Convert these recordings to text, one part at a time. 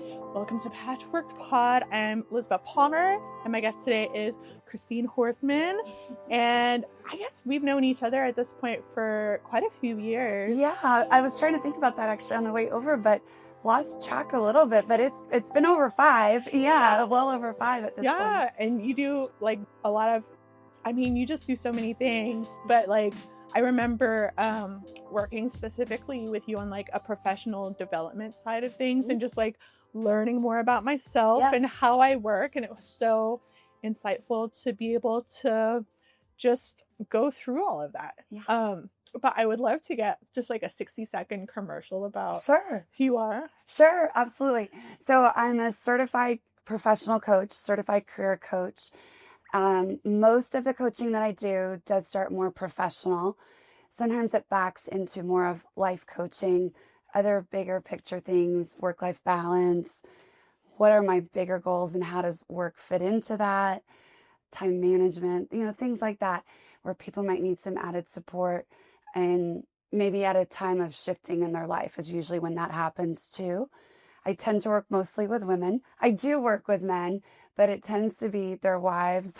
Welcome to Patchwork Pod. I'm Elizabeth Palmer, and my guest today is Christine Horstman. And I guess we've known each other at this point for quite a few years. Yeah, I was trying to think about that actually on the way over, but lost track a little bit. But it's been over 5. Yeah, well over 5 at this point. Yeah, and you do like a lot of, you just do so many things. But like, I remember working specifically with you on like a professional development side of things and just like learning more about myself Yeah. and how I work. And it was so insightful to be able to just go through all of that. Yeah. But I would love to get just like a 60-second commercial about Sure. who you are. Sure, absolutely. So I'm a certified professional coach, certified career coach. Most of the coaching that I do does start more professional. Sometimes it backs into more of life coaching, other bigger picture things, work-life balance. What are my bigger goals and how does work fit into that? Time management, things like that, where people might need some added support and maybe at a time of shifting in their life is usually when that happens too. I tend to work mostly with women. I do work with men, but it tends to be their wives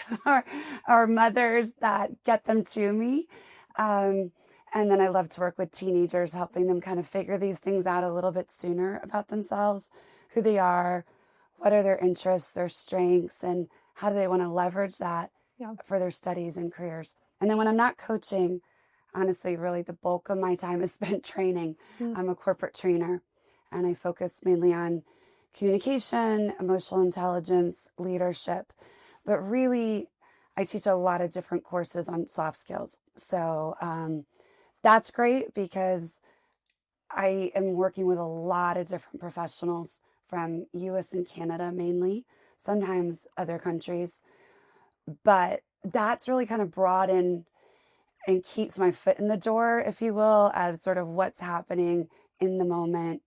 or mothers that get them to me. And then I love to work with teenagers, helping them kind of figure these things out a little bit sooner about themselves, who they are, what are their interests, their strengths, and how do they want to leverage that for their studies and careers. And then when I'm not coaching, honestly, really the bulk of my time is spent training. I'm a corporate trainer and I focus mainly on communication, emotional intelligence, leadership. But really, I teach a lot of different courses on soft skills. So that's great because I am working with a lot of different professionals from US and Canada mainly, sometimes other countries. But that's really kind of broadened and keeps my foot in the door, if you will, as sort of what's happening in the moment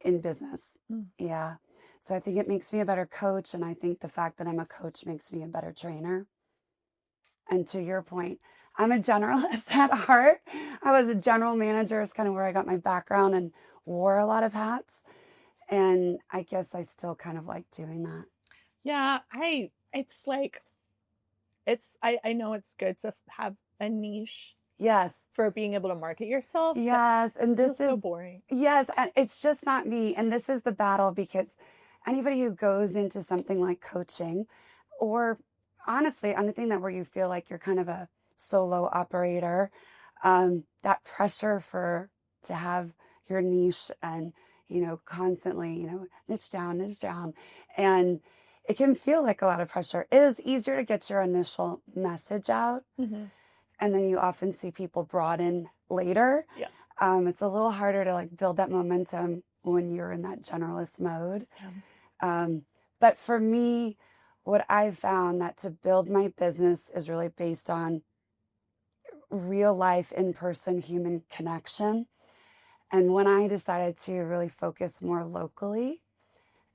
in business. Yeah. So I think it makes me a better coach. And I think the fact that I'm a coach makes me a better trainer. And to your point, I'm a generalist at heart. I was a general manager, is kind of where I got my background and wore a lot of hats. And I guess I still kind of like doing that. Yeah, I know it's good to have a niche Yes. for being able to market yourself. Yes. And this is so boring. Yes. And it's just not me. And this is the battle because anybody who goes into something like coaching or honestly, anything that where you feel like you're kind of a solo operator, that pressure to have your niche and, constantly, niche down. And it can feel like a lot of pressure. It is easier to get your initial message out. And then you often see people broaden later. Yeah. It's a little harder to like build that momentum when you're in that generalist mode. But for me, what I've found that to build my business is really based on real life, in-person human connection. And when I decided to really focus more locally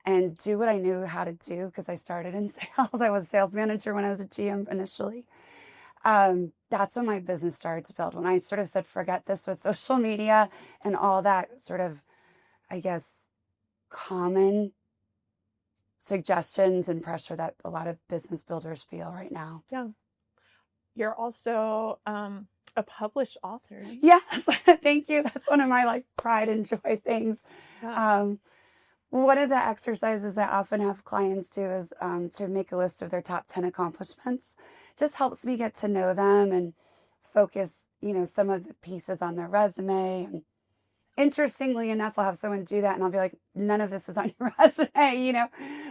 and do what I knew how to do, because I started in sales, I was a sales manager when I was a GM initially. That's when my business started to build. When I sort of said, forget this with social media and all that sort of, I guess, common suggestions and pressure that a lot of business builders feel right now. Yeah. You're also a published author. Yes. Thank you. That's one of my like pride and joy things. Yeah. One of the exercises I often have clients do is to make a list of their top 10 accomplishments. Just helps me get to know them and focus, some of the pieces on their resume. And interestingly enough, I'll have someone do that and I'll be like, none of this is on your resume,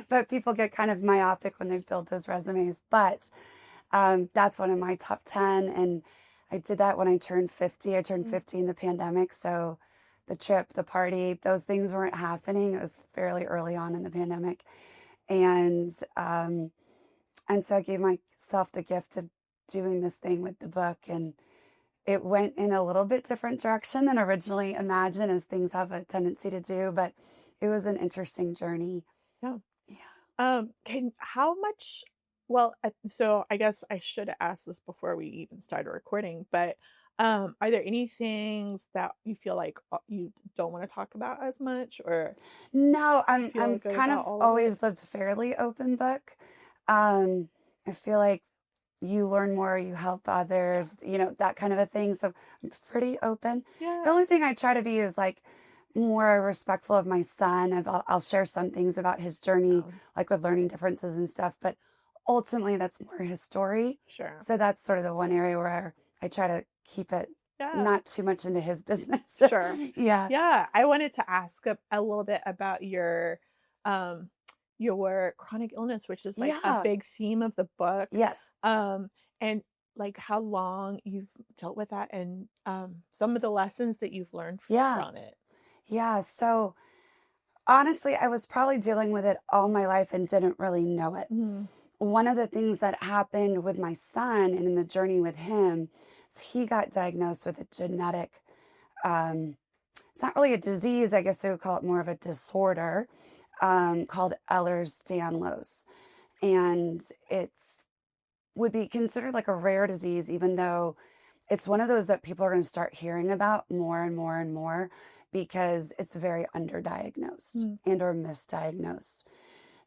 but people get kind of myopic when they build those resumes. But that's one of my top 10. And I did that when I turned 50. I turned 50 in the pandemic. So the trip, the party, those things weren't happening. It was fairly early on in the pandemic. And so I gave myself the gift of doing this thing with the book. And it went in a little bit different direction than originally imagined, as things have a tendency to do. But it was an interesting journey. Yeah. Yeah. How much, well, so I guess I should have asked this before we even started recording, but Are there any things that you feel like you don't want to talk about as much, or No, you feel I'm good kind about of all of it? always lived fairly open book. Um, I feel like you learn more, you help Yeah. others, that kind of a thing. So I'm pretty open. The Yeah. only thing I try to be is like more respectful of my son. I'll share some things about his journey, Um, like with learning differences and stuff, but ultimately that's more his story. sure. So that's sort of the one area where I try to keep it Yeah. not too much into his business. Sure. Yeah. Yeah. I wanted to ask a little bit about um your chronic illness, which is like a Yeah. big theme of the book. Yes. Um and like how long you've dealt with that, and some of the lessons that you've learned Yeah. from it. Yeah. So honestly, I was probably dealing with it all my life and didn't really know it. Mm, One of the things that happened with my son and in the journey with him is he got diagnosed with a genetic, um, it's not really a disease, I guess they would call it more of a disorder, called Ehlers-Danlos. And it's would be considered like a rare disease, even though it's one of those that people are going to start hearing about more and more and more because it's very underdiagnosed mm, and or misdiagnosed.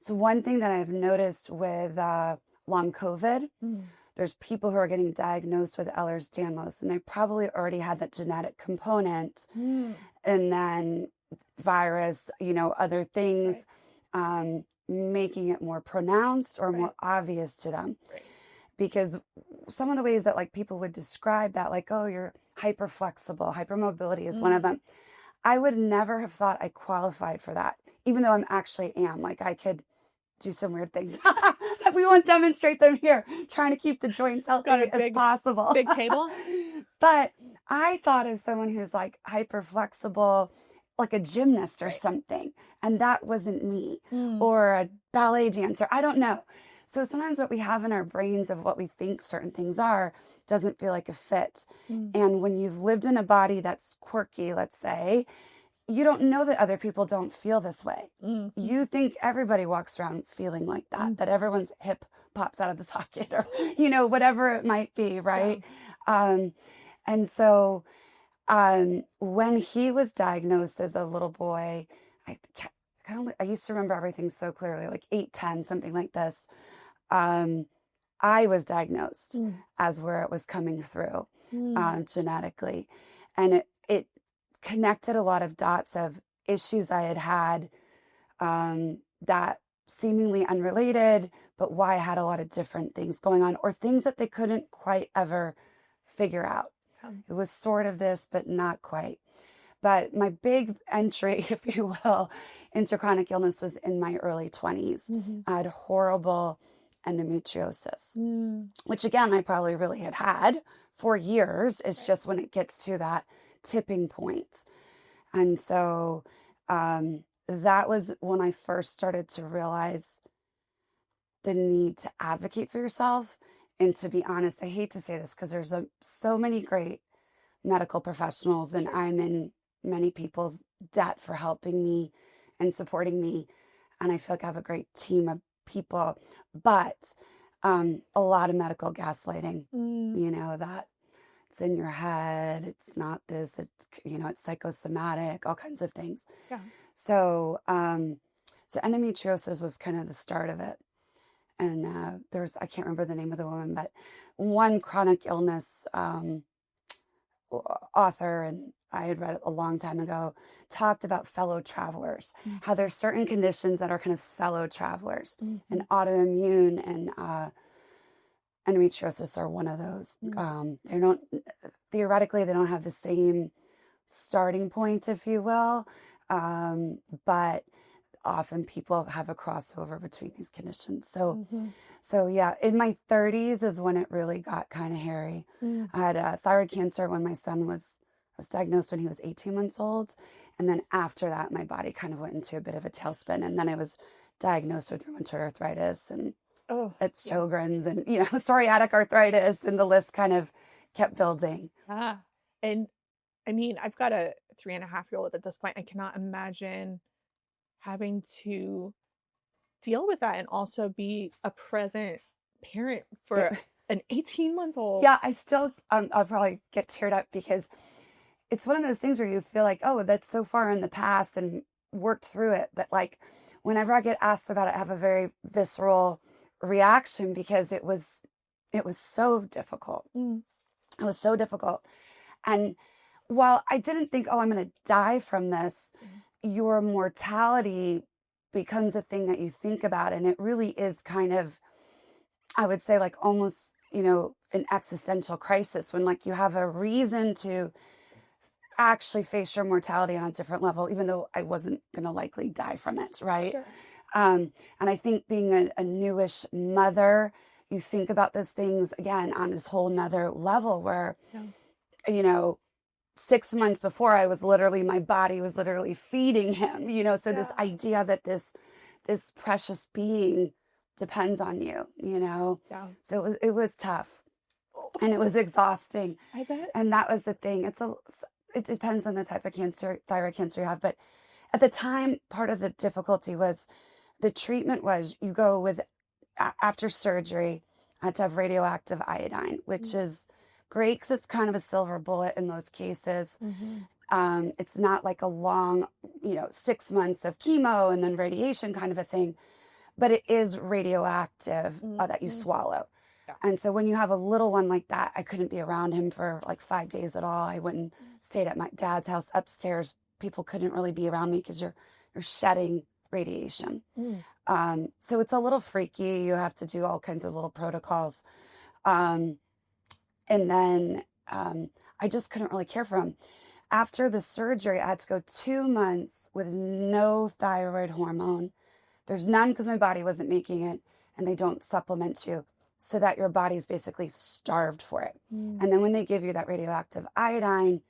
So one thing that I've noticed with long COVID, mm, there's people who are getting diagnosed with Ehlers-Danlos, and they probably already had that genetic component, mm, and then virus, other right, things, making it more pronounced or right, more obvious to them. right. Because some of the ways that like people would describe that, like, oh, you're hyper flexible, hypermobility is one of Mm, them. I would never have thought I qualified for that, even though I'm actually am. Like I could do some weird things. We won't demonstrate them here, trying to keep the joints got healthy a as possible. big table? But I thought of someone who's like hyper flexible, like a gymnast or Right. something. And that wasn't me, Mm, or a ballet dancer. I don't know. So sometimes what we have in our brains of what we think certain things are doesn't feel like a fit. mm, And when you've lived in a body that's quirky, let's say, you don't know that other people don't feel this way. mm, You think everybody walks around feeling like that, mm, that everyone's hip pops out of the socket or, whatever it might be, yeah. right? Um, and so when he was diagnosed as a little boy, I used to remember everything so clearly, like 8, 10, something like this. Um, I was diagnosed Mm, as where it was coming through mm, genetically. And it connected a lot of dots of issues I had had, that seemingly unrelated, but why I had a lot of different things going on, or things that they couldn't quite ever figure out. um, It was sort of this, but not quite. But my big entry, if you will, into chronic illness was in my early 20s. mhm, I had horrible endometriosis, mm, which again, I probably really had for years. It's right. just when it gets to that tipping point. And so that was when I first started to realize the need to advocate for yourself. And to be honest, I hate to say this because there's so many great medical professionals, and Sure. I'm in many people's debt for helping me and supporting me. And I feel like I have a great team of people, but a lot of medical gaslighting, Mm, that it's in your head, it's not this, it's psychosomatic, all kinds of things. yeah. So, so endometriosis was kind of the start of it. And I can't remember the name of the woman, but one chronic illness author, and I had read it a long time ago, talked about fellow travelers, Mm, how there's certain conditions that are kind of fellow travelers, mhm, and autoimmune and endometriosis are one of those. mm, They don't, theoretically, they don't have the same starting point, if you will, but often people have a crossover between these conditions. mhm, So yeah, in my 30s is when it really got kind of hairy. mm, I had thyroid cancer when my son was diagnosed when he was 18 months old, and then after that, my body kind of went into a bit of a tailspin, and then I was diagnosed with rheumatoid arthritis and oh, at yeah. Sjogren's and psoriatic arthritis, and the list kind of kept building. Ah, and I mean, I've got a 3.5-year-old at this point. I cannot imagine having to deal with that and also be a present parent for It, an 18-month-old. Yeah, I still, I'll probably get teared up because it's one of those things where you feel like, oh, that's so far in the past and worked through it. But like, whenever I get asked about it, I have a very visceral reaction because it was so difficult. It was so difficult. And while I didn't think, oh, I'm going to die from this, your mortality becomes a thing that you think about. And it really is kind of, I would say, like almost, an existential crisis when like you have a reason to actually face your mortality on a different level, even though I wasn't going to likely die from it. Right. Sure. And I think being a newish mother, you think about those things again on this whole nother level where, 6 months before my body was literally feeding him, so this idea that this precious being depends on you, Yeah. So it was tough and it was exhausting. I bet. And that was the thing. It depends on the type of thyroid cancer you have. But at the time, part of the difficulty was the treatment was you go with, after surgery, I had to have radioactive iodine, which is great because it's kind of a silver bullet in most cases. It's not like a long, 6 months of chemo and then radiation kind of a thing, but it is radioactive that you swallow. Yeah. And so when you have a little one like that, I couldn't be around him for like 5 days at all. I went and stayed at my dad's house upstairs. People couldn't really be around me because you're shedding radiation. So it's a little freaky. You have to do all kinds of little protocols. And then I just couldn't really care for him. After the surgery, I had to go 2 months with no thyroid hormone. There's none because my body wasn't making it, and they don't supplement you, so that your body's basically starved for it. And then when they give you that radioactive iodine,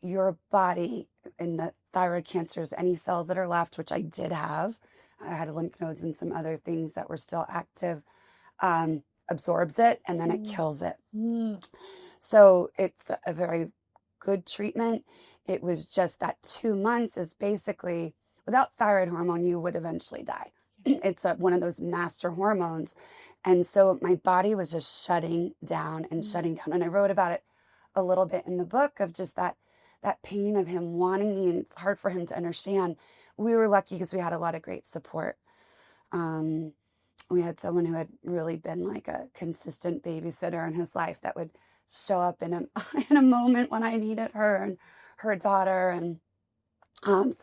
your body, in the thyroid cancers, any cells that are left, which I did have, I had lymph nodes and some other things that were still active, absorbs it, and then it kills it. So it's a very good treatment. It was just that 2 months is basically, without thyroid hormone, you would eventually die. It's one of those master hormones. And so my body was just shutting down and shutting down. And I wrote about it a little bit in the book of just that pain of him wanting me. And it's hard for him to understand. We were lucky because we had a lot of great support. We had someone who had really been like a consistent babysitter in his life that would show up in a moment when I needed her and her daughter and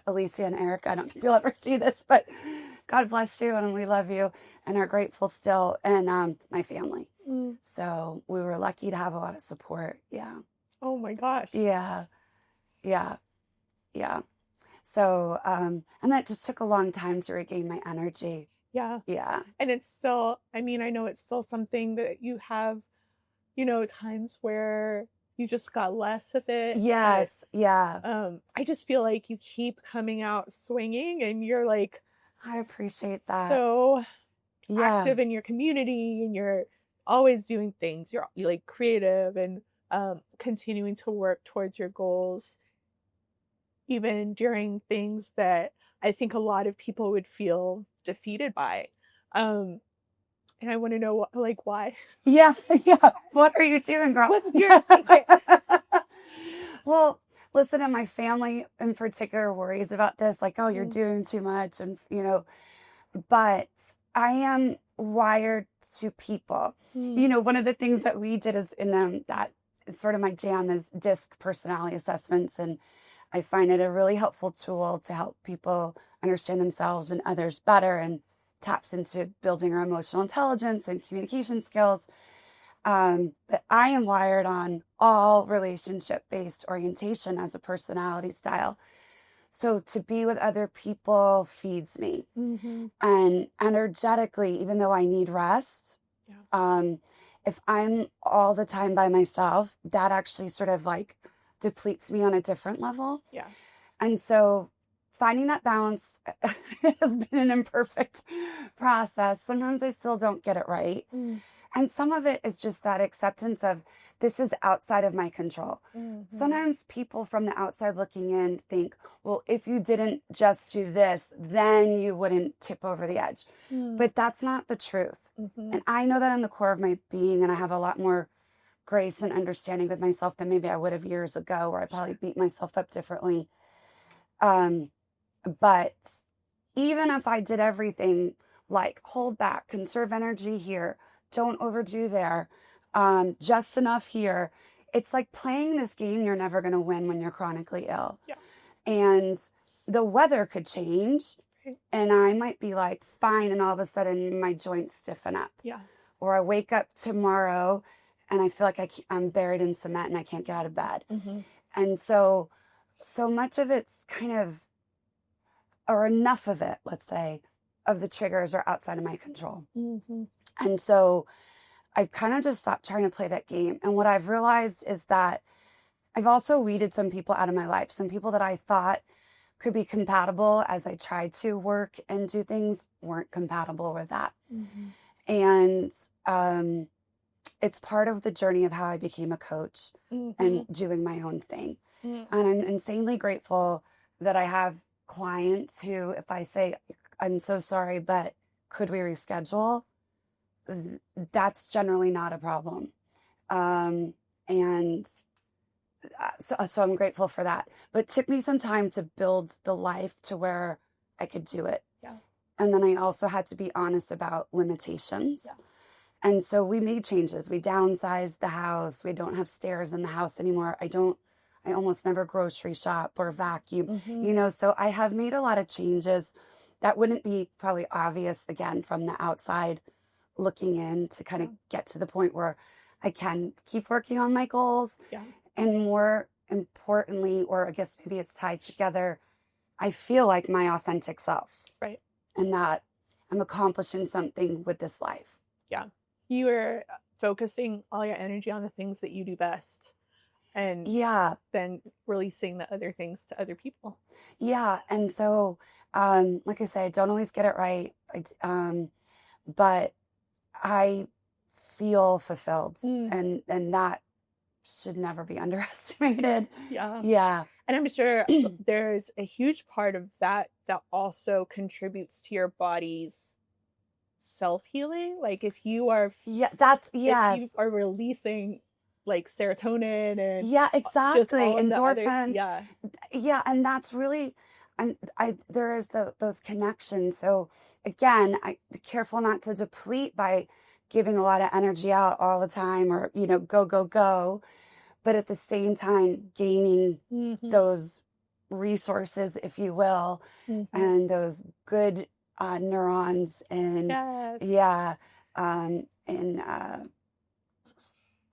Alicia and Eric. I don't know if you'll ever see this, but God bless you and we love you and are grateful still. And my family. So we were lucky to have a lot of support. Yeah. Oh my gosh. Yeah. So, and that just took a long time to regain my energy. Yeah. And it's still, I know it's still something that you have, times where you just got less of it. Yes. But, yeah. I just feel like you keep coming out swinging and you're like, I appreciate that. So active in your community and you're always doing things. You're like creative and continuing to work towards your goals, even during things that I think a lot of people would feel defeated by. And I want to know, why? Yeah. What are you doing, girl? What's your secret? Well, listen, and my family in particular worries about this, like, oh, you're doing too much. And, but I am wired to people. One of the things that we did is that is sort of my jam is DISC personality assessments. And I find it a really helpful tool to help people understand themselves and others better and taps into building our emotional intelligence and communication skills. But I am wired on all relationship-based orientation as a personality style. So to be with other people feeds me. And energetically, even though I need rest, if I'm all the time by myself, that actually sort of like depletes me on a different level. Yeah. And so finding that balance has been an imperfect process. Sometimes I still don't get it right. And some of it is just that acceptance of this is outside of my control. Sometimes people from the outside looking in think, well, if you didn't just do this, then you wouldn't tip over the edge. But that's not the truth. And I know that in the core of my being, and I have a lot more grace and understanding with myself than maybe I would have years ago, where I probably beat myself up differently. But even if I did everything like hold back, conserve energy here, don't overdo there, just enough here, it's like playing this game you're never going to win when you're chronically ill. Yeah. And the weather could change, and I might be like fine, and all of a sudden my joints stiffen up. Yeah. Or I wake up tomorrow and I feel like I'm buried in cement and I can't get out of bed. And so much of it's kind of, or enough of it, let's say, of the triggers are outside of my control. And so I've kind of just stopped trying to play that game. And what I've realized is that I've also weeded some people out of my life. Some people that I thought could be compatible as I tried to work and do things weren't compatible with that. And it's part of the journey of how I became a coach and doing my own thing. And I'm insanely grateful that I have clients who, if I say, I'm so sorry, but could we reschedule? That's generally not a problem. And so I'm grateful for that. But it took me some time to build the life to where I could do it. Yeah. And then I also had to be honest about limitations. Yeah. And so we made changes. We downsized the house. We don't have stairs in the house anymore. I almost never grocery shop or vacuum, so I have made a lot of changes that wouldn't be probably obvious again from the outside looking in, to kind of get to the point where I can keep working on my goals. Yeah. And more importantly, or I guess maybe it's tied together, I feel like my authentic self. Right. And that I'm accomplishing something with this life. Yeah. You are focusing all your energy on the things that you do best. And then releasing the other things to other people. Yeah. And so, like I said, I don't always get it right. But I feel fulfilled, and that should never be underestimated. Yeah. Yeah. And I'm sure there's a huge part of that also contributes to your body's self-healing. Like if you are, if you are releasing like serotonin and exactly, endorphins, and that's really, there is those connections. So again, I be careful not to deplete by giving a lot of energy out all the time, or go, but at the same time gaining those resources, if you will, and those good neurons and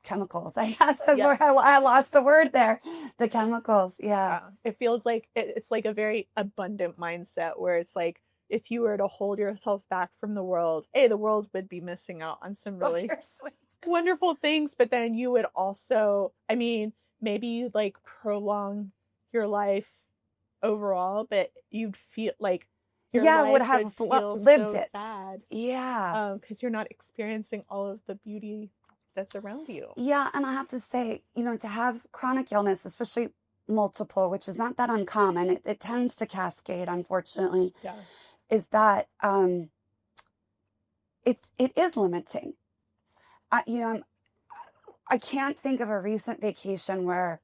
chemicals. I guess I lost the word there. The chemicals. Yeah. It feels like it's like a very abundant mindset where it's like, if you were to hold yourself back from the world, the world would be missing out on some really wonderful things. But then you would also, maybe you'd like prolong your life overall, but you'd feel like your life would have lived it. Sad. Yeah. Because you're not experiencing all of the beauty that's around you. Yeah. And I have to say, to have chronic illness, especially multiple, which is not that uncommon, it tends to cascade, unfortunately, is that it is limiting. I can't think of a recent vacation where,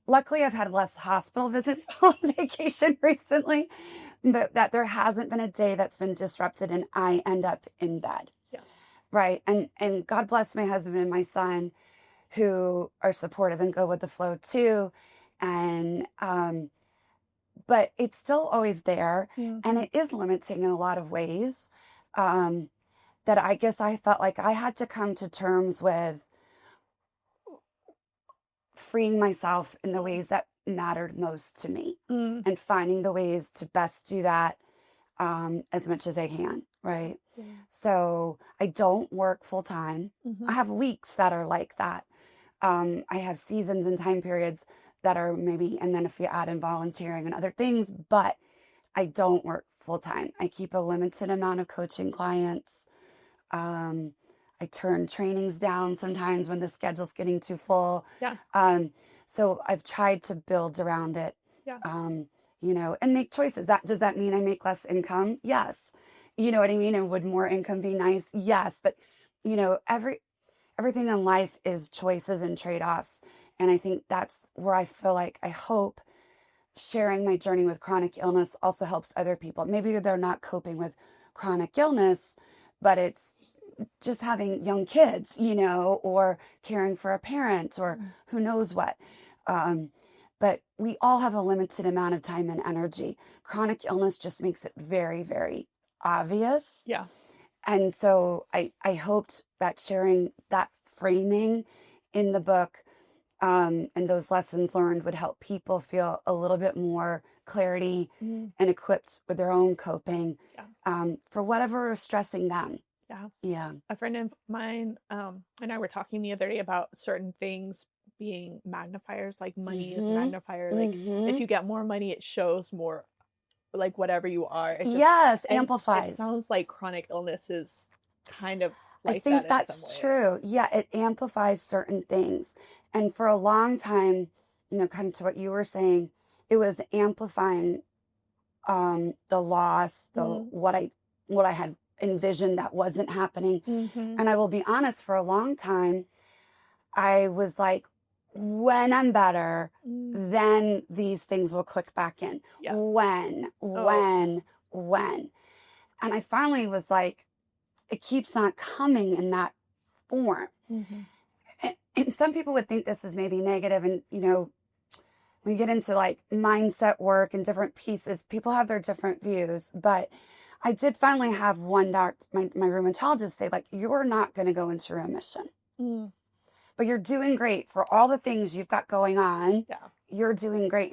luckily I've had less hospital visits on vacation recently, but that there hasn't been a day that's been disrupted and I end up in bed. Yeah. Right. And God bless my husband and my son, who are supportive and go with the flow too. And, but it's still always there, and it is limiting in a lot of ways, that I guess I felt like I had to come to terms with freeing myself in the ways that mattered most to me, and finding the ways to best do that as much as I can. Right. Yeah. So I don't work full time. I have weeks that are like that. I have seasons and time periods that are maybe, and then if you add in volunteering and other things, but I don't work full time. I keep a limited amount of coaching clients. I turn trainings down sometimes when the schedule's getting too full. Yeah. So I've tried to build around it, Yeah. And make choices. Does that mean I make less income? Yes. You know what I mean? And would more income be nice? Yes. But, everything in life is choices and trade-offs. And I think that's where I feel like I hope sharing my journey with chronic illness also helps other people. Maybe they're not coping with chronic illness, but it's just having young kids, or caring for a parent or who knows what. But we all have a limited amount of time and energy. Chronic illness just makes it very, very obvious. Yeah. And so I hoped that sharing that framing in the book and those lessons learned would help people feel a little bit more clarity and equipped with their own coping for whatever is stressing them. Yeah. Yeah. A friend of mine and I were talking the other day about certain things being magnifiers, like money is a magnifier. Like if you get more money, it shows more, like whatever you are. Amplifies. It sounds like chronic illness is kind of like I think that that's true. Yeah, it amplifies certain things. And for a long time, kind of to what you were saying, it was amplifying the loss, what I had envisioned that wasn't happening. And I will be honest, for a long time, I was like, when I'm better, then these things will click back in. Yeah. When. And I finally was like, it keeps not coming in that form. And some people would think this is maybe negative. And, when you get into like mindset work and different pieces, people have their different views. But I did finally have one doctor, my rheumatologist, say, like, you're not going to go into remission. But you're doing great for all the things you've got going on. Yeah. You're doing great.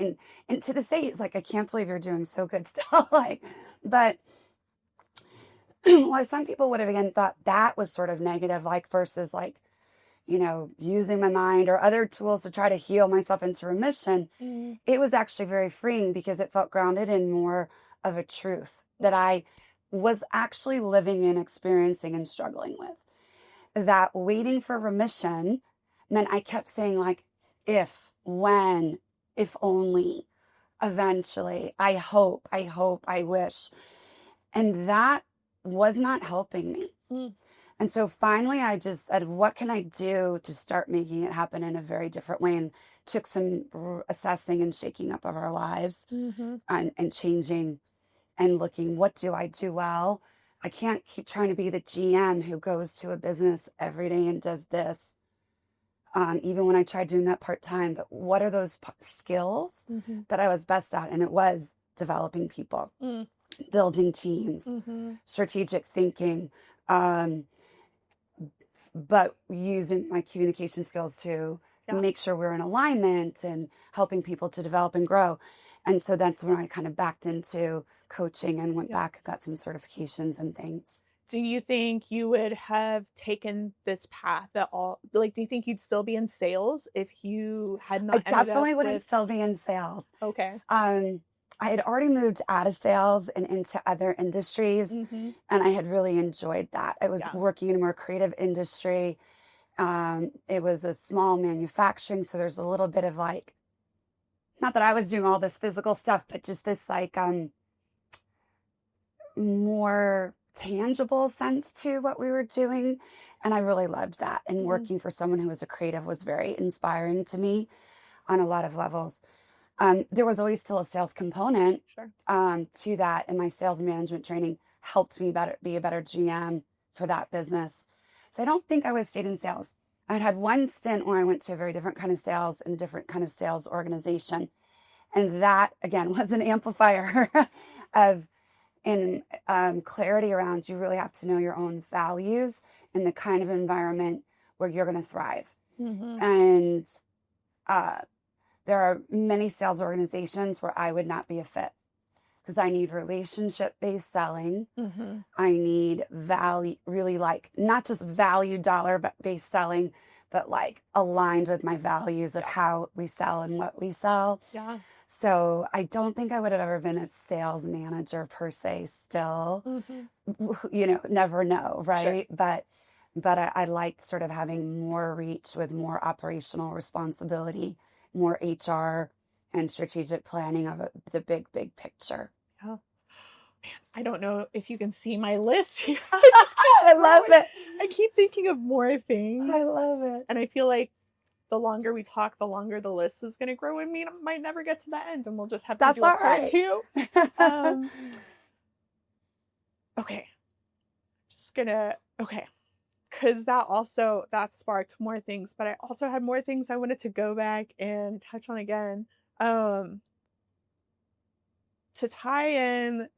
And to this day, it's like, I can't believe you're doing so good still. But well, some people would have again thought that was sort of negative, like versus like, using my mind or other tools to try to heal myself into remission. It was actually very freeing because it felt grounded in more of a truth that I was actually living and experiencing and struggling with. That waiting for remission meant I kept saying like, if, when, if only, eventually, I hope, I wish. And that was not helping me. And so finally I just said, what can I do to start making it happen in a very different way? And took some assessing and shaking up of our lives and changing and looking, what do I do well? I can't keep trying to be the GM who goes to a business every day and does this. Even when I tried doing that part-time, but what are those skills that I was best at? And it was developing people, building teams, strategic thinking, but using my communication skills to make sure we're in alignment and helping people to develop and grow. And so that's when I kind of backed into coaching and went back and got some certifications and things. Do you think you would have taken this path at all? Like, do you think you'd still be in sales if you had not? I definitely wouldn't still be in sales. Okay. I had already moved out of sales and into other industries, and I had really enjoyed that. I was working in a more creative industry. It was a small manufacturing, so there's a little bit of like, not that I was doing all this physical stuff, but just this like more tangible sense to what we were doing. And I really loved that. And working for someone who was a creative was very inspiring to me on a lot of levels. There was always still a sales component to that. And my sales management training helped me be a better GM for that business. So I don't think I would have stayed in sales. I had one stint where I went to a very different kind of sales and a different kind of sales organization. And that, again, was an amplifier of clarity around you really have to know your own values and the kind of environment where you're going to thrive. And there are many sales organizations where I would not be a fit because I need relationship-based selling. I need value, really like not just value dollar based selling, but like aligned with my values of how we sell and what we sell. Yeah. So I don't think I would have ever been a sales manager per se still, never know, right? Sure. But I liked sort of having more reach with more operational responsibility, more HR and strategic planning of the big picture. Yeah. Man, I don't know if you can see my list here. I love it. I keep thinking of more things. I love it. And I feel like the longer we talk, the longer the list is going to grow. And we might never get to the end, and we'll just have to do a part 2. Okay. Okay. Because that sparked more things, but I also had more things I wanted to go back and touch on again. To tie in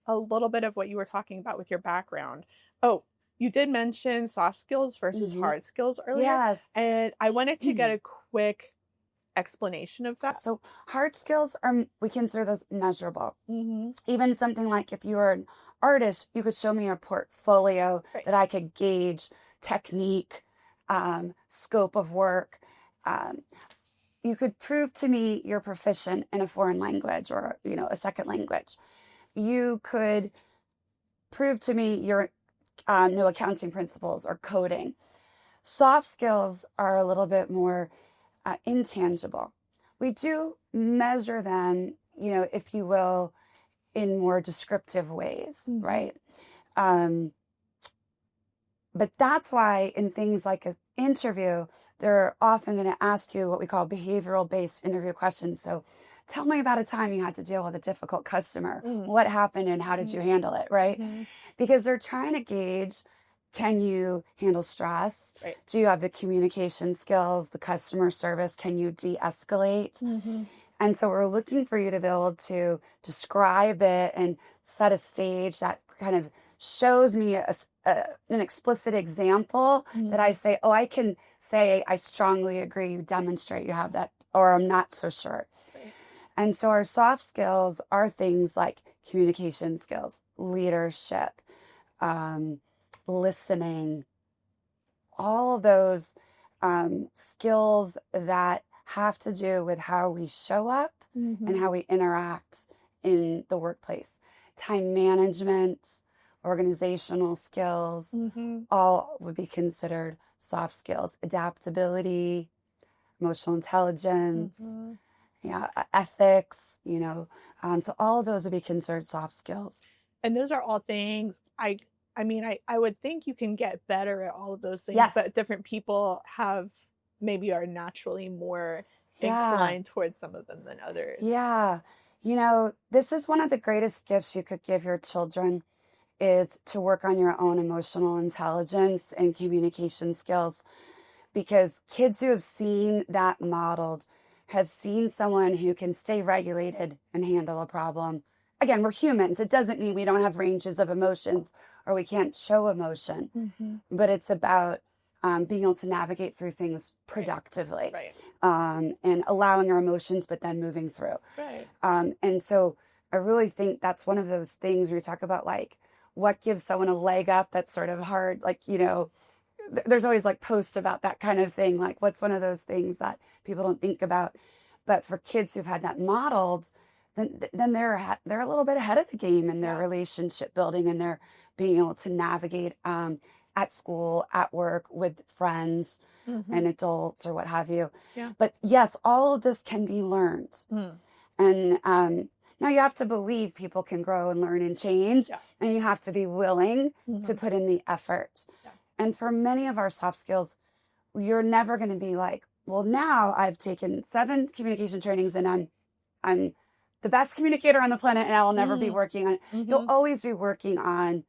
a little bit of what you were talking about with your background. Oh, you did mention soft skills versus hard skills earlier. Yes. And I wanted to get a quick explanation of that. So hard skills we consider those measurable. Even something like if you are an artist, you could show me your portfolio that I could gauge technique, scope of work. You could prove to me you're proficient in a foreign language or, a second language. You could prove to me you know accounting principles or coding. Soft skills are a little bit more intangible. We do measure them, if you will, in more descriptive ways, right? But that's why in things like an interview, they're often going to ask you what we call behavioral-based interview questions. So tell me about a time you had to deal with a difficult customer. What happened and how did you handle it, right? Because they're trying to gauge, can you handle stress? Right. Do you have the communication skills, the customer service? Can you de-escalate? And so we're looking for you to be able to describe it and set a stage that kind of shows me an explicit example that I say, oh, I can say, I strongly agree, you demonstrate you have that, or I'm not so sure. Right. And so our soft skills are things like communication skills, leadership, listening, all of those skills that have to do with how we show up and how we interact in the workplace. Time management, organizational skills, all would be considered soft skills. Adaptability, emotional intelligence, ethics, so all of those would be considered soft skills. And those are all things I would think you can get better at all of those things, but different people maybe are naturally more inclined towards some of them than others. Yeah. This is one of the greatest gifts you could give your children, is to work on your own emotional intelligence and communication skills, because kids who have seen that modeled have seen someone who can stay regulated and handle a problem. Again, we're humans. It doesn't mean we don't have ranges of emotions or we can't show emotion, but it's about being able to navigate through things productively, and allowing our emotions, but then moving through. Right. And so I really think that's one of those things where you talk about like what gives someone a leg up that's sort of hard. Like, there's always like posts about that kind of thing. Like what's one of those things that people don't think about, but for kids who've had that modeled, then they're a little bit ahead of the game in their relationship building, and they're being able to navigate at school, at work, with friends and adults or what have you. Yeah. But yes, all of this can be learned. And now you have to believe people can grow and learn and change, and you have to be willing to put in the effort. Yeah. And for many of our soft skills, you're never going to be like, well, now I've taken 7 communication trainings and I'm the best communicator on the planet, and I will never be working on it. You'll always be working on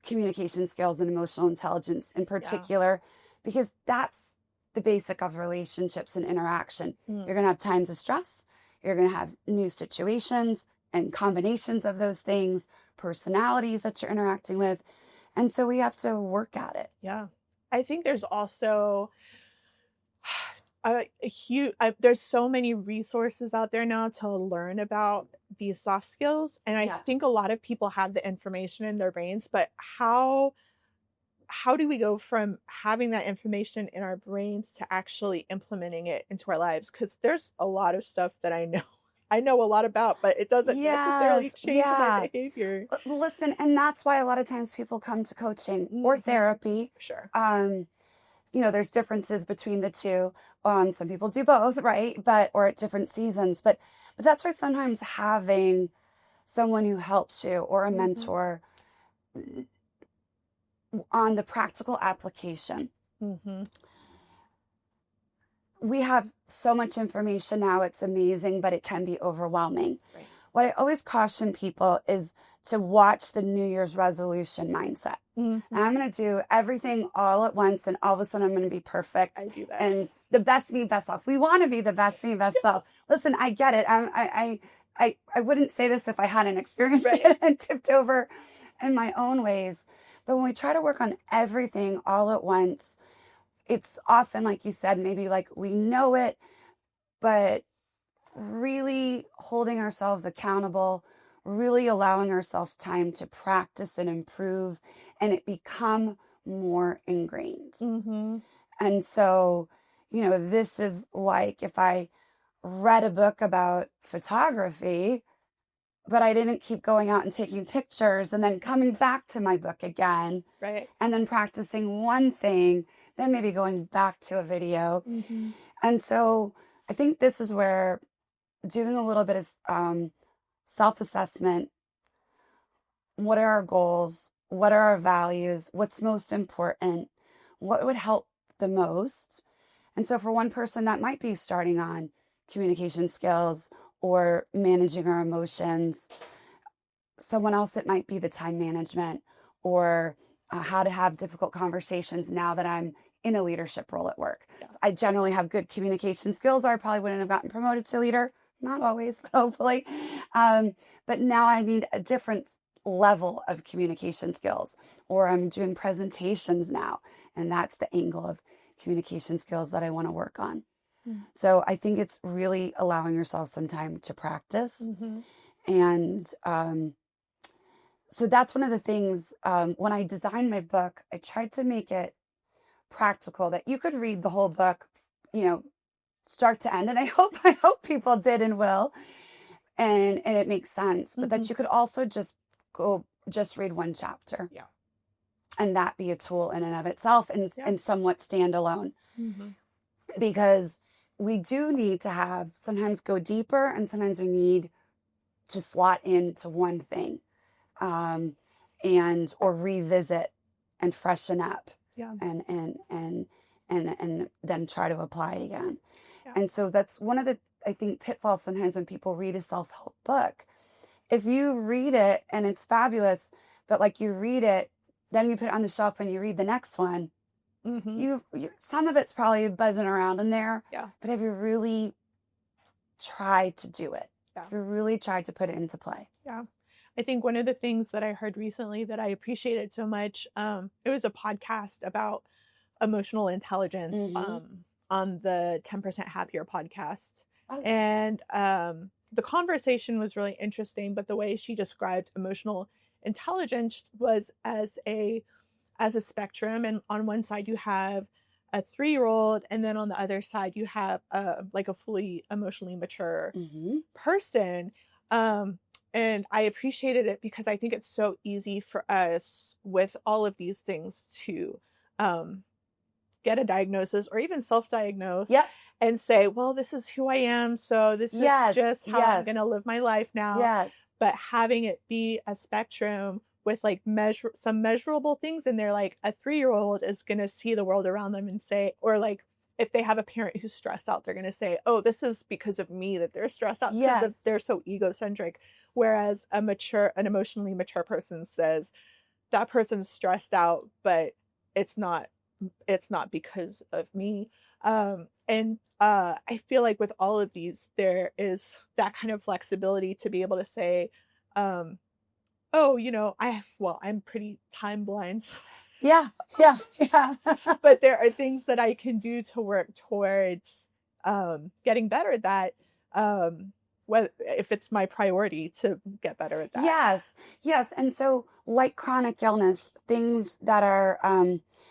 communication skills and emotional intelligence in particular, because that's the basic of relationships and interaction. You're going to have times of stress. You're going to have new situations and combinations of those things, personalities that you're interacting with. And so we have to work at it. Yeah. I think there's also there's so many resources out there now to learn about these soft skills. And I think a lot of people have the information in their brains, but how how do we go from having that information in our brains to actually implementing it into our lives? Because there's a lot of stuff that I know a lot about, but it doesn't necessarily Yes, change my yeah. behavior. Listen, and that's why a lot of times people come to coaching or therapy. Sure. There's differences between the two. Some people do both, right? Or at different seasons. But that's why sometimes having someone who helps you or a mentor on the practical application. We have so much information now, it's amazing, but it can be overwhelming. Right. What I always caution people is to watch the New Year's resolution mindset. And I'm going to do everything all at once, and all of a sudden I'm going to be perfect. I do that. And the best me, best self. We want to be the best me, best self. Listen, I get it. I wouldn't say this if I hadn't experienced it and tipped over in my own ways. But when we try to work on everything all at once, it's often, like you said, maybe like we know it, but really holding ourselves accountable, really allowing ourselves time to practice and improve, and it become more ingrained. And so, this is like if I read a book about photography, but I didn't keep going out and taking pictures and then coming back to my book again, right? And then practicing one thing, then maybe going back to a video. And so I think this is where doing a little bit of self-assessment, what are our goals, what are our values, what's most important, what would help the most. And so for one person, that might be starting on communication skills or managing our emotions. Someone else, it might be the time management or how to have difficult conversations now that I'm in a leadership role at work. Yeah. I generally have good communication skills, or I probably wouldn't have gotten promoted to leader. Not always, but hopefully. But now I need a different level of communication skills, or I'm doing presentations now, and that's the angle of communication skills that I want to work on. So I think it's really allowing yourself some time to practice. And so that's one of the things, when I designed my book, I tried to make it practical, that you could read the whole book, start to end. And I hope people did and will, and it makes sense, but that you could also just read one chapter. Yeah. And that be a tool in and of itself, and somewhat standalone. Because we do need to sometimes go deeper, and sometimes we need to slot into one thing, or revisit and freshen up, and then try to apply again. Yeah. And so that's one of the, I think, pitfalls sometimes when people read a self-help book. If you read it and it's fabulous, but like you read it, then you put it on the shelf and you read the next one, you some of it's probably buzzing around in there. Yeah. But have you really tried to do it? Yeah. Have you really tried to put it into play? Yeah. I think one of the things that I heard recently that I appreciated so much, it was a podcast about emotional intelligence on the 10% Happier podcast. Oh. And the conversation was really interesting, but the way she described emotional intelligence was as a spectrum, and on one side you have a 3-year-old, and then on the other side you have a fully emotionally mature person. And I appreciated it because I think it's so easy for us with all of these things to get a diagnosis or even self-diagnose and say, well, this is who I am, so this is just how I'm going to live my life now. Yes. But having it be a spectrum with like some measurable things in there, like a 3-year-old is going to see the world around them and say, or like if they have a parent who's stressed out, they're going to say, oh, this is because of me that they're stressed out, because they're so egocentric. Whereas an emotionally mature person says, that person's stressed out, but it's not because of me. And I feel like with all of these, there is that kind of flexibility to be able to say, oh, I'm pretty time blind. Yeah. But there are things that I can do to work towards getting better that if it's my priority to get better at that. Yes. And so, like chronic illness, things that are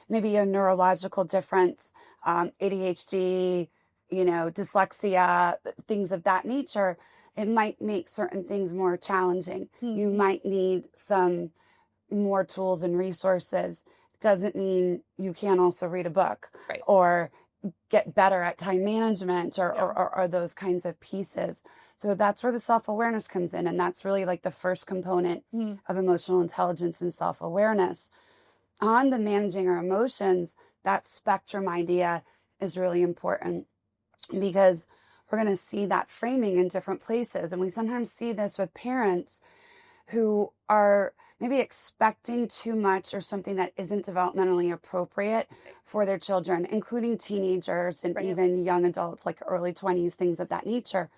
maybe a neurological difference, ADHD, dyslexia, things of that nature, it might make certain things more challenging. You might need some more tools and resources. Doesn't mean you can't also read a book or get better at time management or those kinds of pieces. So that's where the self-awareness comes in. And that's really like the first component of emotional intelligence and self-awareness. On the managing our emotions, that spectrum idea is really important because we're going to see that framing in different places. And we sometimes see this with parents who are maybe expecting too much or something that isn't developmentally appropriate for their children, including teenagers and even young adults, like early 20s, things of that nature,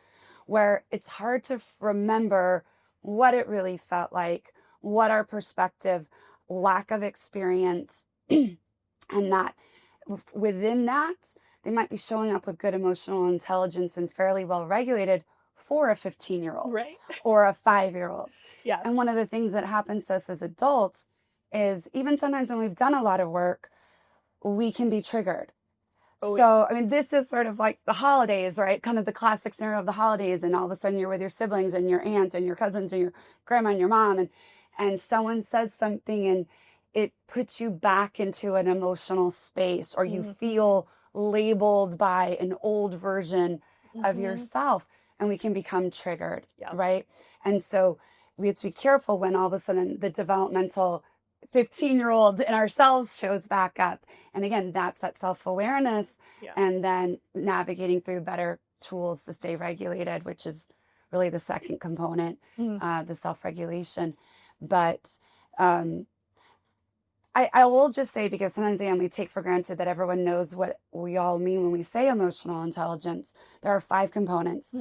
where it's hard to remember what it really felt like, what our perspective, lack of experience, and that within that, they might be showing up with good emotional intelligence and fairly well regulated for a 15-year-old or a 5-year-old. Yeah. And one of the things that happens to us as adults is even sometimes when we've done a lot of work, we can be triggered. I mean, this is sort of like the holidays, right? Kind of the classic scenario of the holidays. And all of a sudden you're with your siblings and your aunt and your cousins and your grandma and your mom. And someone says something and it puts you back into an emotional space, or you feel labeled by an old version of yourself, and we can become triggered, right? And so we have to be careful when all of a sudden the developmental 15-year-old in ourselves shows back up. And again, that's that self-awareness and then navigating through better tools to stay regulated, which is really the second component, the self-regulation. But I will just say, because sometimes we take for granted that everyone knows what we all mean when we say emotional intelligence. There are 5 components: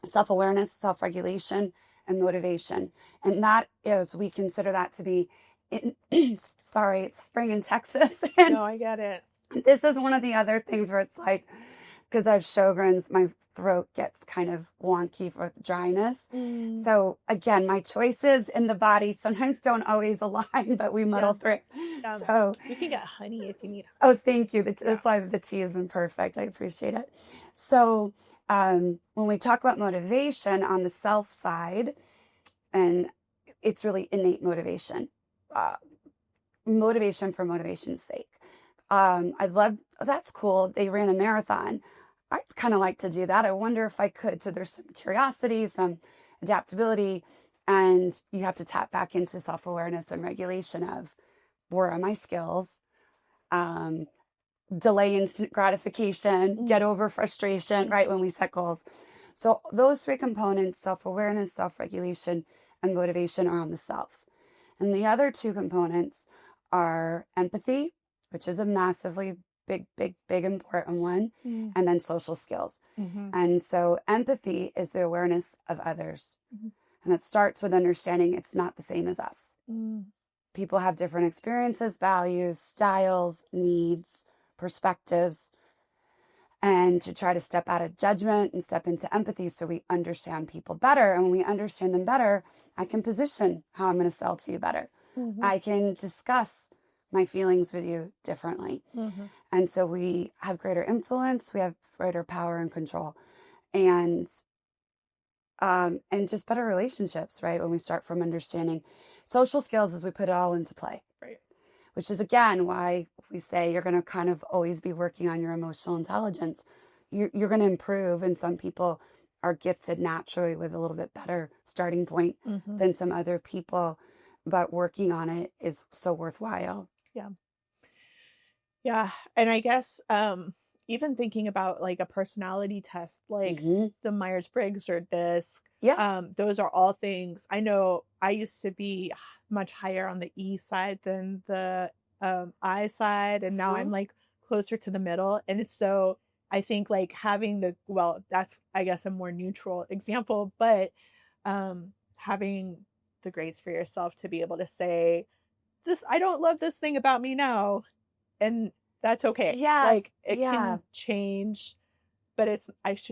self-awareness, self-regulation, and motivation. And that is, we consider that to be, sorry, it's spring in Texas. And no, I get it. This is one of the other things where it's like, because I have Sjogren's, my throat gets kind of wonky for dryness. So again, my choices in the body sometimes don't always align, but we muddle through. So you can get honey if you need. Oh, thank you. That's why the tea has been perfect. I appreciate it. So when we talk about motivation on the self side, and it's really innate motivation, motivation for motivation's sake. That's cool. They ran a marathon. I'd kind of like to do that. I wonder if I could. So there's some curiosity, some adaptability, and you have to tap back into self-awareness and regulation of, where are my skills? Delay instant gratification, get over frustration, right? When we set goals. So those 3 components, self-awareness, self-regulation, and motivation, are on the self. And the other 2 components are empathy, which is a massively big important one, and then social skills. And so empathy is the awareness of others. And it starts with understanding it's not the same as us. People have different experiences, values, styles, needs, perspectives, and to try to step out of judgment and step into empathy so we understand people better. And when we understand them better, I can position how I'm going to sell to you better. I can discuss my feelings with you differently. And so we have greater influence, we have greater power and control, and just better relationships, right? When we start from understanding social skills, as we put it all into play, right? Which is again why we say you're going to kind of always be working on your emotional intelligence. You're going to improve, and some people are gifted naturally with a little bit better starting point than some other people, but working on it is so worthwhile. Yeah. And I guess even thinking about like a personality test, like the Myers-Briggs or DISC, those are all things. I know I used to be much higher on the E side than the I side, and now I'm like closer to the middle. And it's so, I think like having that's I guess a more neutral example, but having the grace for yourself to be able to say, I don't love this thing about me now, and that's okay. Like it can change but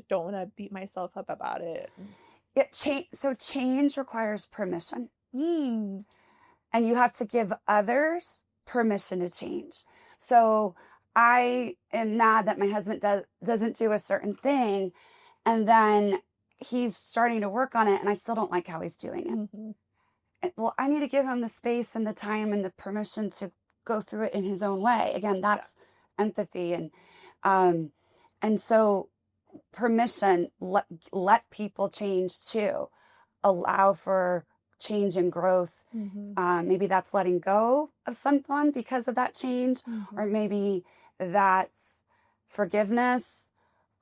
don't want to beat myself up about it. So change requires permission. Mm. And you have to give others permission to change. So I am mad that my husband doesn't do a certain thing, and then he's starting to work on it, and I still don't like how he's doing it. Mm-hmm. Well, I need to give him the space and the time and the permission to go through it in his own way. Again, that's empathy. And so permission, let people change too. Allow for change and growth. Mm-hmm. Maybe that's letting go of someone because of that change, Mm-hmm. or maybe that's forgiveness,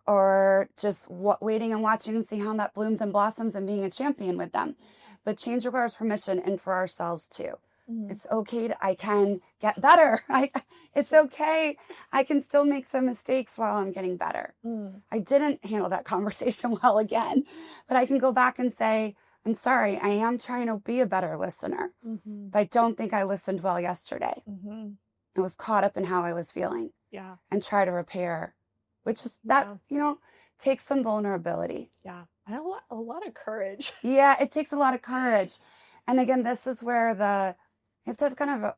or just waiting and watching and see how that blooms and blossoms and being a champion with them. But change requires permission, and for ourselves too. Mm-hmm. It's okay. I can get better. It's okay. I can still make some mistakes while I'm getting better. Mm. I didn't handle that conversation well again, but I can go back and say, I'm sorry, I am trying to be a better listener, mm-hmm. but I don't think I listened well yesterday. Mm-hmm. I was caught up in how I was feeling. Yeah. And try to repair, which is that, takes some vulnerability. Yeah. And a lot of courage. Yeah, it takes a lot of courage. And again, this is where you have to have kind of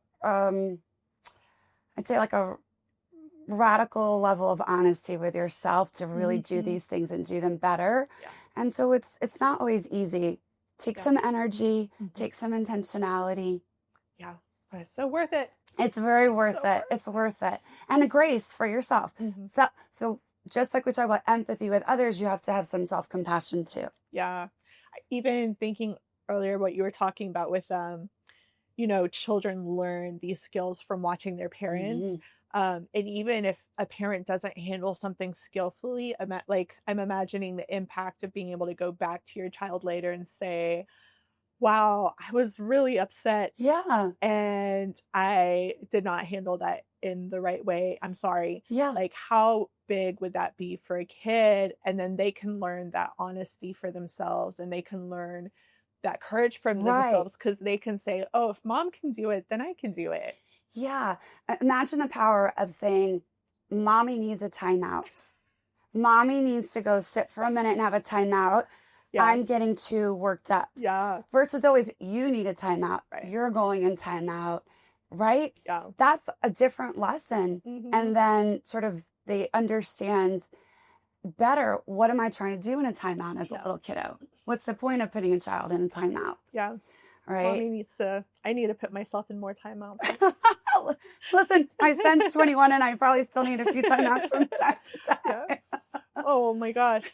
I'd say like a radical level of honesty with yourself to really do these things and do them better. Yeah. And so it's not always easy. Take some energy, take some intentionality. Yeah, but it's so worth it. It's very worth it. It's worth it. And a grace for yourself. Mm-hmm. So just like we talk about empathy with others, you have to have some self-compassion too. Yeah. Even thinking earlier what you were talking about with, children learn these skills from watching their parents. Mm-hmm. And even if a parent doesn't handle something skillfully, I'm imagining the impact of being able to go back to your child later and say, wow, I was really upset. Yeah. And I did not handle that in the right way. I'm sorry. Yeah. Like, how big would that be for a kid? And then they can learn that honesty for themselves, and they can learn that courage from themselves, because they can say, oh, if mom can do it, then I can do it. Yeah. Imagine the power of saying, mommy needs a timeout. Mommy needs to go sit for a minute and have a timeout. Yeah. I'm getting too worked up. Yeah. Versus always, you need a timeout. Right. You're going in timeout. Right? Yeah. That's a different lesson. Mm-hmm. And then sort of they understand better, what am I trying to do in a timeout as a little kiddo? What's the point of putting a child in a timeout? Yeah. Right? I need to put myself in more timeouts. Listen, my son's 21 and I probably still need a few timeouts from time to time. Yeah. Oh my gosh.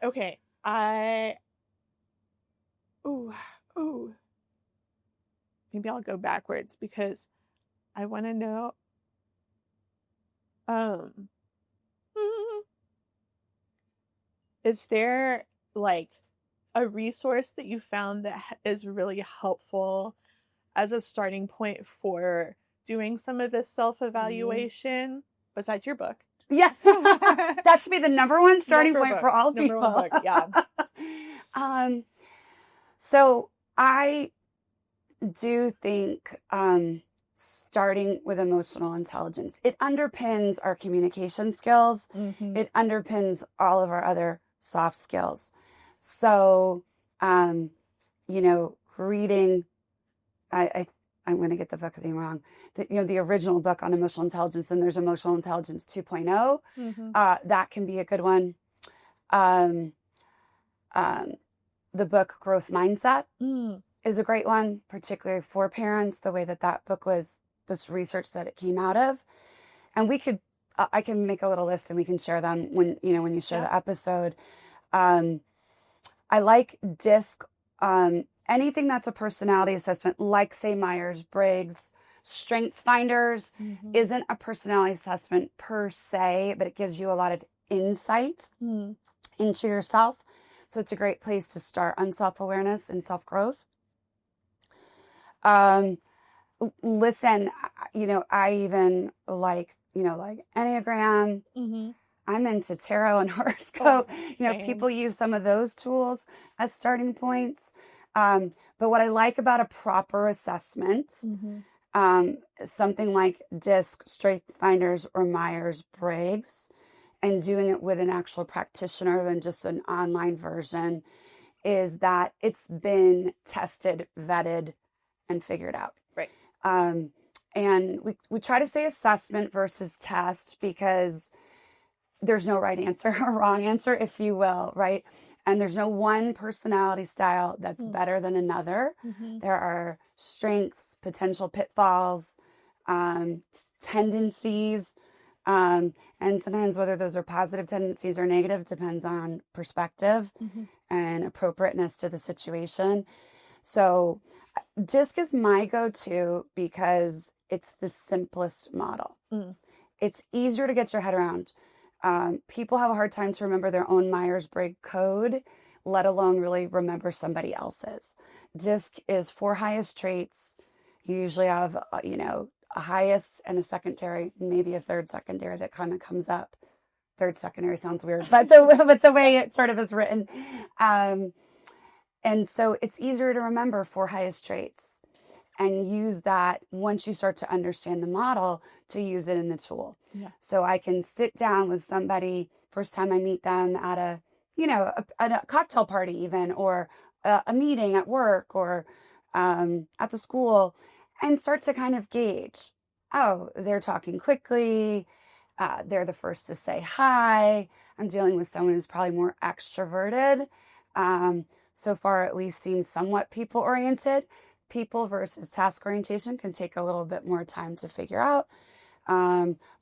Okay. Maybe I'll go backwards because I want to know. Is there like a resource that you found that is really helpful as a starting point for doing some of this self-evaluation besides your book? Yes. That should be the number one starting point for all people. Number one book, yeah. So I do think starting with emotional intelligence, it underpins our communication skills. Mm-hmm. It underpins all of our other soft skills. So, reading, I'm going to get the book name wrong. The original book on emotional intelligence, and there's Emotional Intelligence 2.0. Mm-hmm. That can be a good one. The book Growth Mindset is a great one, particularly for parents, the way that book was, this research that it came out of. And I can make a little list and we can share them when you share the episode. I like DISC, anything that's a personality assessment, like say Myers-Briggs. Strength Finders isn't a personality assessment per se, but it gives you a lot of insight into yourself. So it's a great place to start on self-awareness and self-growth. Listen, I even like Enneagram. Mm-hmm. I'm into tarot and horoscope. People use some of those tools as starting points. But what I like about a proper assessment, something like DISC, Strength Finders, or Myers-Briggs, and doing it with an actual practitioner than just an online version is that it's been tested, vetted, and figured out. Right. And we try to say assessment versus test because there's no right answer or wrong answer, if you will, right? And there's no one personality style that's better than another. There are strengths, potential pitfalls, tendencies, and sometimes whether those are positive tendencies or negative depends on perspective and appropriateness to the situation. So DISC is my go-to because it's the simplest model. It's easier to get your head around. People have a hard time to remember their own Myers-Briggs code, let alone really remember somebody else's. DISC is 4 highest traits. You usually have, a highest and a secondary, maybe a third secondary that kind of comes up. Third secondary sounds weird, but the way it sort of is written. And so it's easier to remember 4 highest traits and use that once you start to understand the model to use it in the tool. Yeah. So I can sit down with somebody first time I meet them at a cocktail party even, or a meeting at work or at the school, and start to kind of gauge, oh, they're talking quickly. They're the first to say hi. I'm dealing with someone who's probably more extroverted. So far, at least seems somewhat people-oriented. People versus task orientation can take a little bit more time to figure out,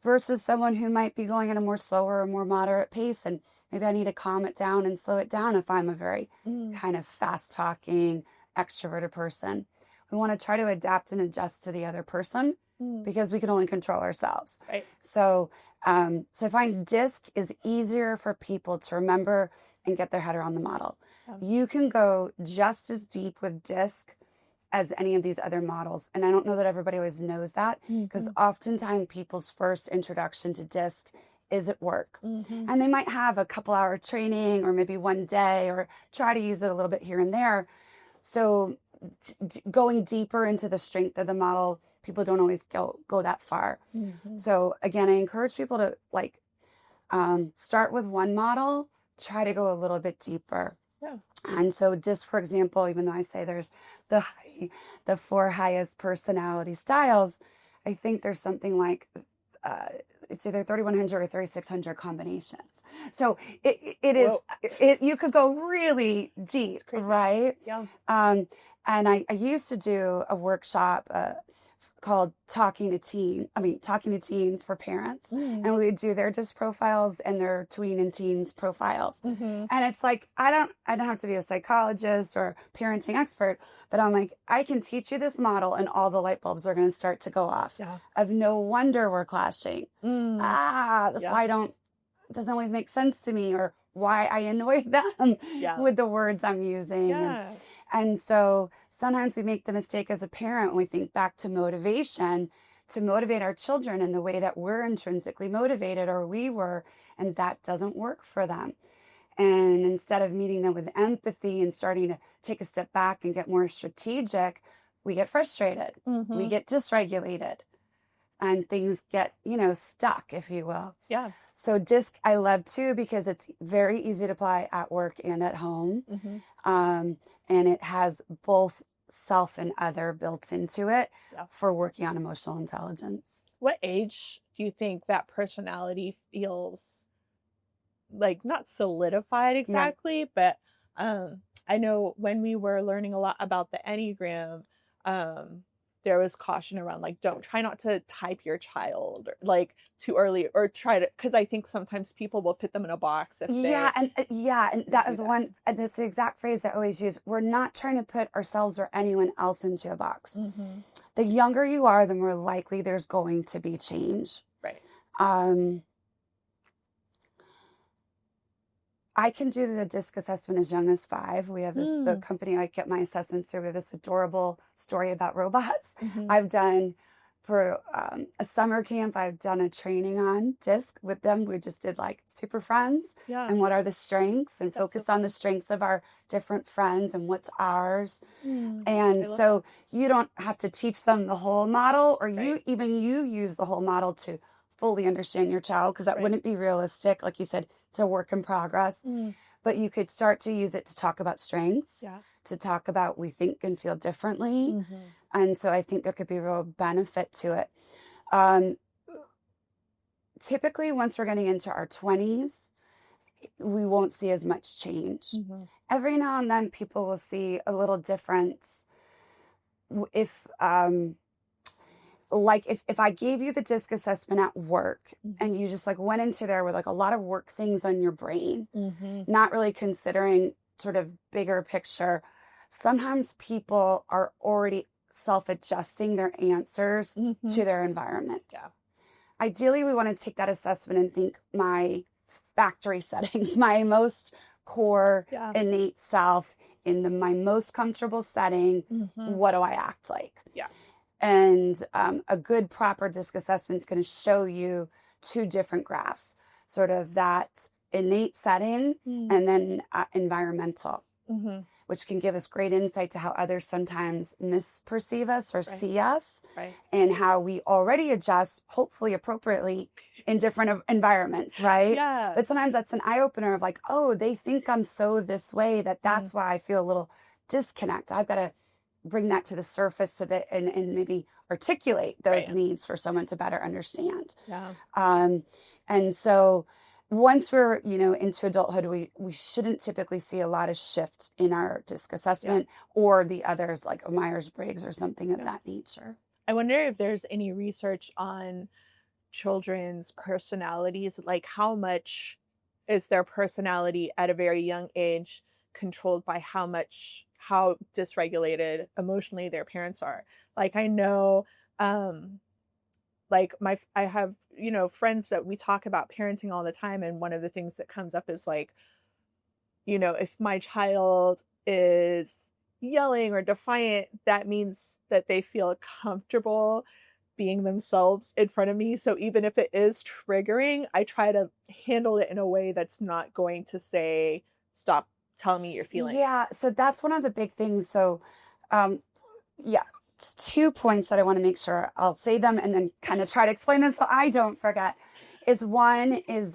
versus someone who might be going at a more slower or more moderate pace. And maybe I need to calm it down and slow it down if I'm a very kind of fast-talking, extroverted person. We want to try to adapt and adjust to the other person because we can only control ourselves. Right. So I find DISC is easier for people to remember and get their head around the model. You can go just as deep with DISC as any of these other models. And I don't know that everybody always knows that because oftentimes people's first introduction to DISC is at work. And they might have a couple hour training or maybe one day or try to use it a little bit here and there. So going deeper into the strength of the model, people don't always go that far. So again, I encourage people to start with one model, try to go a little bit deeper. Yeah. And so DISC, for example, even though I say there's the 4 highest personality styles, I think there's something like it's either 3,100 or 3,600 combinations. So it is, you could go really deep, right? Yeah. And I used to do a workshop called Talking to Teens for Parents. And we would do their DISC profiles and their tween and teens profiles. And it's like, I don't have to be a psychologist or parenting expert, but I'm like, I can teach you this model and all the light bulbs are going to start to go off. Of no wonder we're clashing. That's why it doesn't always make sense to me, or why I annoy them with the words I'm using. And so sometimes we make the mistake as a parent when we think back to motivation, to motivate our children in the way that we're intrinsically motivated or we were, and that doesn't work for them. And instead of meeting them with empathy and starting to take a step back and get more strategic, we get frustrated. We get dysregulated. And things get, stuck, if you will. Yeah. So DISC I love too because it's very easy to apply at work and at home. And it has both self and other built into it for working on emotional intelligence. What age do you think that personality feels like not solidified exactly, but I know when we were learning a lot about the Enneagram, there was caution around try not to type your child too early, or try to, because I think sometimes people will put them in a box if and that is one, and that's the exact phrase I always use. We're not trying to put ourselves or anyone else into a box. The younger you are, the more likely there's going to be change. Right. I can do the DISC assessment as young as 5. We have the company I get my assessments through. We have this adorable story about robots. I've done for a summer camp. I've done a training on DISC with them. We just did super friends and what are the strengths, and focus on the strengths of our different friends and what's ours. And so you don't have to teach them the whole model, or you use the whole model to fully understand your child because that Right. wouldn't be realistic. Like you said, it's a work in progress. But you could start to use it to talk about strengths, Yeah. to talk about we think and feel differently. And so I think there could be real benefit to it. Typically, once we're getting into our 20s, we won't see as much change. Every now and then, people will see a little difference. If if I gave you the DISC assessment at work and you just like went into there with like a lot of work things on your brain, not really considering sort of bigger picture, sometimes people are already self-adjusting their answers to their environment. Yeah. Ideally, we want to take that assessment and think my factory settings, my most core innate self in my most comfortable setting, what do I act like? Yeah. And a good proper DISC assessment is going to show you two different graphs, sort of that innate setting and then environmental, which can give us great insight to how others sometimes misperceive us or see us, and how we already adjust, hopefully appropriately, in different environments, right? Yeah. But sometimes that's an eye-opener of like, oh, they think I'm so this way that's why I feel a little disconnect. I've got to bring that to the surface so that and maybe articulate those needs for someone to better understand. And so once we're into adulthood, we shouldn't typically see a lot of shift in our DISC assessment or the others like a Myers-Briggs or something of that nature. I wonder if there's any research on children's personalities, like how much is their personality at a very young age controlled by how dysregulated emotionally their parents are. Like I know like I have friends that we talk about parenting all the time, and one of the things that comes up is like, if my child is yelling or defiant, that means that they feel comfortable being themselves in front of me. So even if it is triggering, I try to handle it in a way that's not going to say, stop telling me your feelings. Yeah, so that's one of the big things. So, 2 points that I want to make sure I'll say them and then kind of try to explain them so I don't forget. One is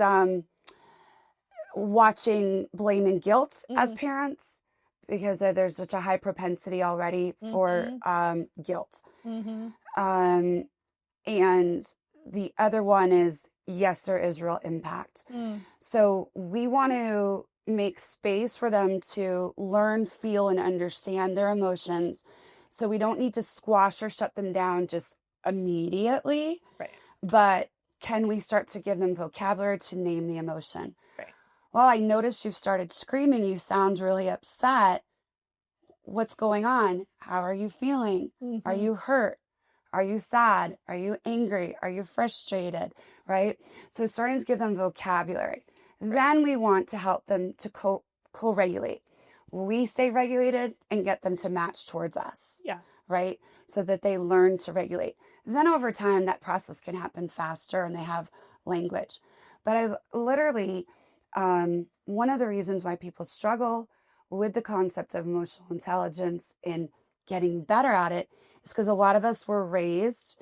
watching blame and guilt as parents, because there's such a high propensity already for guilt. And the other one is, yes, there is real impact. So we want to make space for them to learn, feel, and understand their emotions. So we don't need to squash or shut them down just immediately. But can we start to give them vocabulary to name the emotion? Well, I noticed you started screaming. You sound really upset. What's going on? How are you feeling? Are you hurt? Are you sad? Are you angry? Are you frustrated? Right? So starting to give them vocabulary. Then we want to help them to co-regulate. We stay regulated and get them to match towards us. Right? So that they learn to regulate. Then over time, that process can happen faster and they have language. But I literally, one of the reasons why people struggle with the concept of emotional intelligence and getting better at it is because a lot of us were raised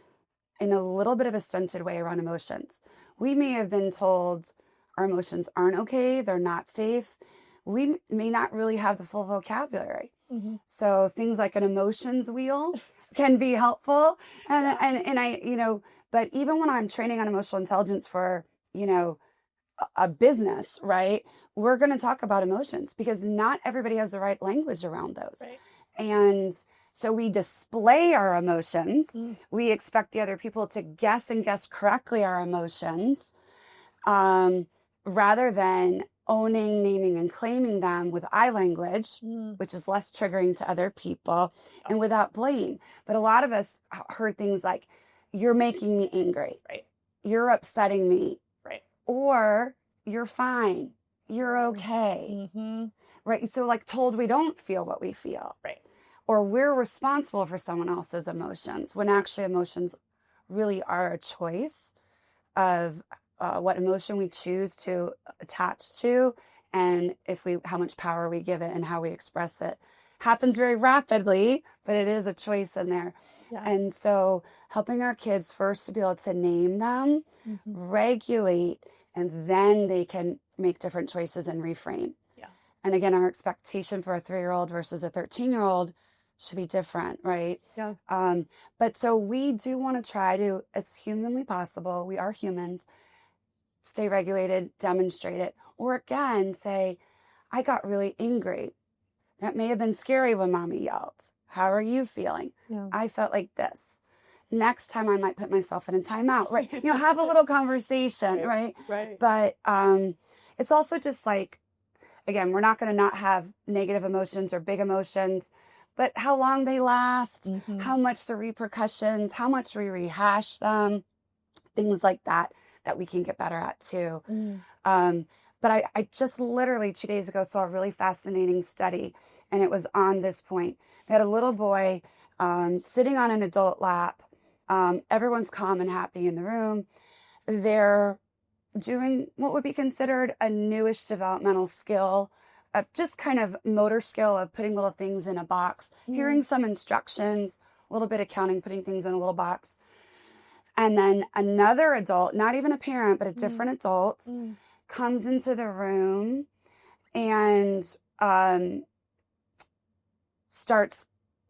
in a little bit of a stunted way around emotions. We may have been told our emotions aren't okay, they're not safe. We may not really have the full vocabulary. So things like an emotions wheel can be helpful. And I, but even when I'm training on emotional intelligence for, a business, right? We're going to talk about emotions because not everybody has the right language around those. And so we display our emotions. We expect the other people to guess correctly our emotions, rather than owning, naming, and claiming them with I language, which is less triggering to other people, and without blame. But a lot of us heard things like, you're making me angry. You're upsetting me. Or you're fine. You're okay. Right? So like told we don't feel what we feel. Or we're responsible for someone else's emotions, when actually emotions really are a choice of what emotion we choose to attach to, and how much power we give it and how we express it. Happens very rapidly, but it is a choice in there. Yeah. And so helping our kids first to be able to name them, regulate, and then they can make different choices and reframe. Yeah. And again, our expectation for a 3-year-old versus a 13-year-old should be different, right? Yeah. But so we do want to try to, as humanly possible, we are humans, stay regulated, demonstrate it, or again, say, I got really angry. That may have been scary when mommy yelled. How are you feeling? Yeah. I felt like this. Next time I might put myself in a timeout, right? Have a little conversation, right? Right. But it's also just like, again, we're not going to not have negative emotions or big emotions, but how long they last, how much the repercussions, how much we rehash them, things like that we can get better at too. But I just literally 2 days ago saw a really fascinating study, and it was on this point. They had a little boy sitting on an adult lap. Everyone's calm and happy in the room. They're doing what would be considered a newish developmental skill, just kind of motor skill of putting little things in a box, hearing some instructions, a little bit of counting, putting things in a little box. And then another adult, not even a parent, but a different adult, comes into the room and starts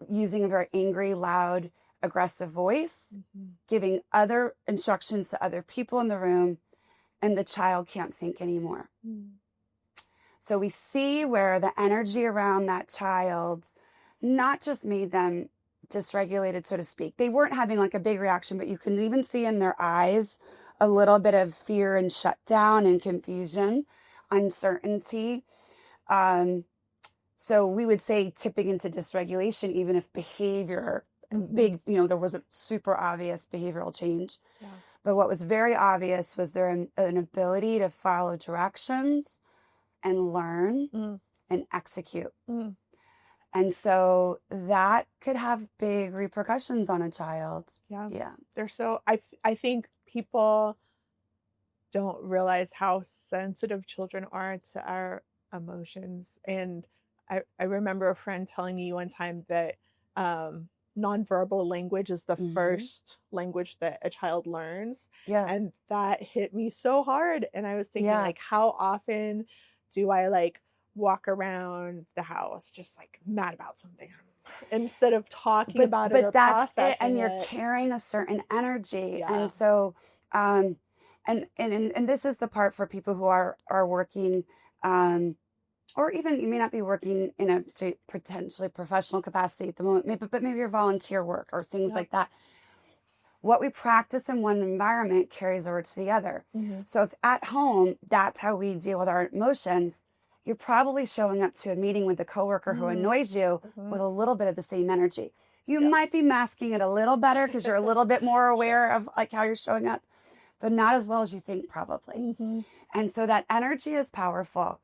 using a very angry, loud, aggressive voice, giving other instructions to other people in the room, and the child can't think anymore. So we see where the energy around that child not just made them dysregulated, so to speak. They weren't having like a big reaction, but you can even see in their eyes a little bit of fear and shutdown and confusion, uncertainty. So we would say tipping into dysregulation, even if behavior, big, there wasn't super obvious behavioral change. Yeah. But what was very obvious was their an ability to follow directions and learn and execute. And so that could have big repercussions on a child. Yeah. They're so, I think people don't realize how sensitive children are to our emotions. And I remember a friend telling me one time that nonverbal language is the first language that a child learns. Yeah. And that hit me so hard. And I was thinking, like, how often do I like walk around the house just like mad about something instead of talking about it or that's processing it, and you're it. carrying a certain energy. Yeah. And so and this is the part for people who are working or even you may not be working in a say potentially professional capacity at the moment, but maybe your volunteer work or things like that. What we practice in one environment carries over to the other. So if at home that's how we deal with our emotions, you're probably showing up to a meeting with a coworker who annoys you with a little bit of the same energy. You might be masking it a little better because you're a little bit more aware of like how you're showing up, but not as well as you think probably. And so that energy is powerful.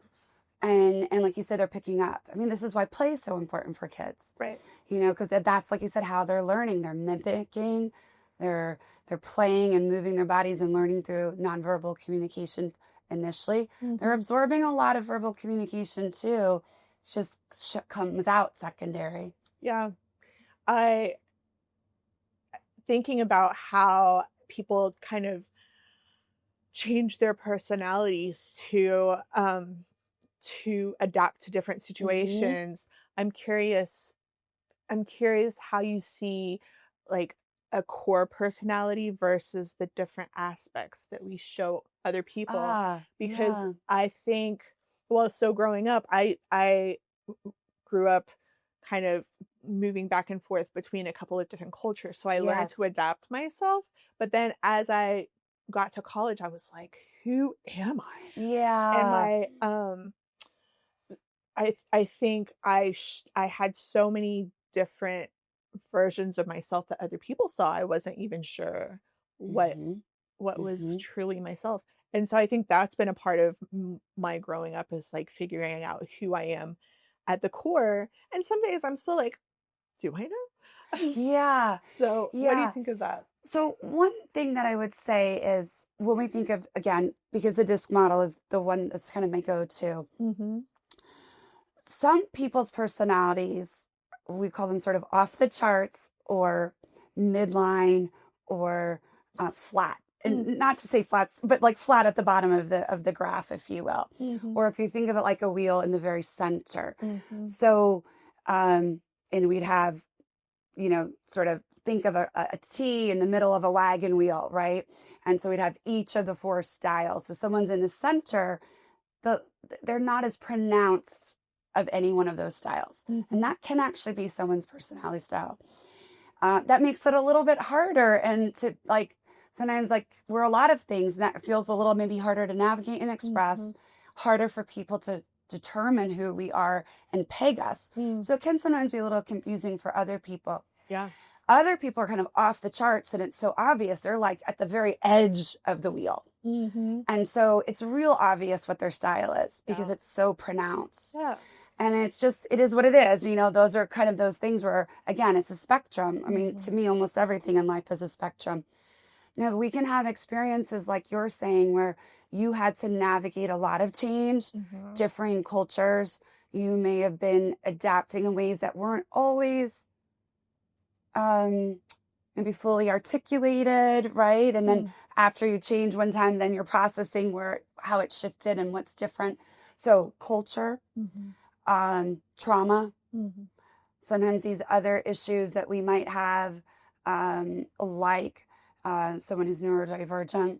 And like you said, they're picking up. I mean, this is why play is so important for kids. Right. Because that's, like you said, how they're learning. They're mimicking, they're playing and moving their bodies and learning through nonverbal communication initially. They're absorbing a lot of verbal communication too. It just comes out secondary. Yeah. Thinking about how people kind of change their personalities to adapt to different situations. I'm curious how you see like a core personality versus the different aspects that we show other people. Because I think, so growing up, I grew up kind of moving back and forth between a couple of different cultures. So I learned to adapt myself. But then as I got to college, I was like, who am I? Yeah. And I think I had so many different versions of myself that other people saw. I wasn't even sure what was truly myself. And so I think that's been a part of my growing up, is like figuring out who I am at the core. And some days I'm still like, do I know? Yeah. So what do you think of that? So one thing that I would say is when we think of, again, because the DISC model is the one that's kind of my go-to. Some people's personalities, we call them sort of off the charts or midline or flat. And not to say flats, but like flat at the bottom of the graph, if you will. Or if you think of it like a wheel in the very center. So, and we'd have, sort of think of a T in the middle of a wagon wheel, right? And so we'd have each of the 4 styles. So someone's in the center, they're not as pronounced of any one of those styles. And that can actually be someone's personality style. That makes it a little bit harder, and to like, sometimes like we're a lot of things, and that feels a little maybe harder to navigate and express, harder for people to determine who we are and peg us. So it can sometimes be a little confusing for other people. Yeah. Other people are kind of off the charts, and it's so obvious. They're like at the very edge of the wheel. And so it's real obvious what their style is because it's so pronounced. Yeah. And it is what it is. Those are kind of those things where, again, it's a spectrum. I mean, to me, almost everything in life is a spectrum. We can have experiences like you're saying where you had to navigate a lot of change, differing cultures. You may have been adapting in ways that weren't always maybe fully articulated, right? And then after you change one time, then you're processing how it shifted and what's different. So culture, trauma, sometimes these other issues that we might have, like someone who's neurodivergent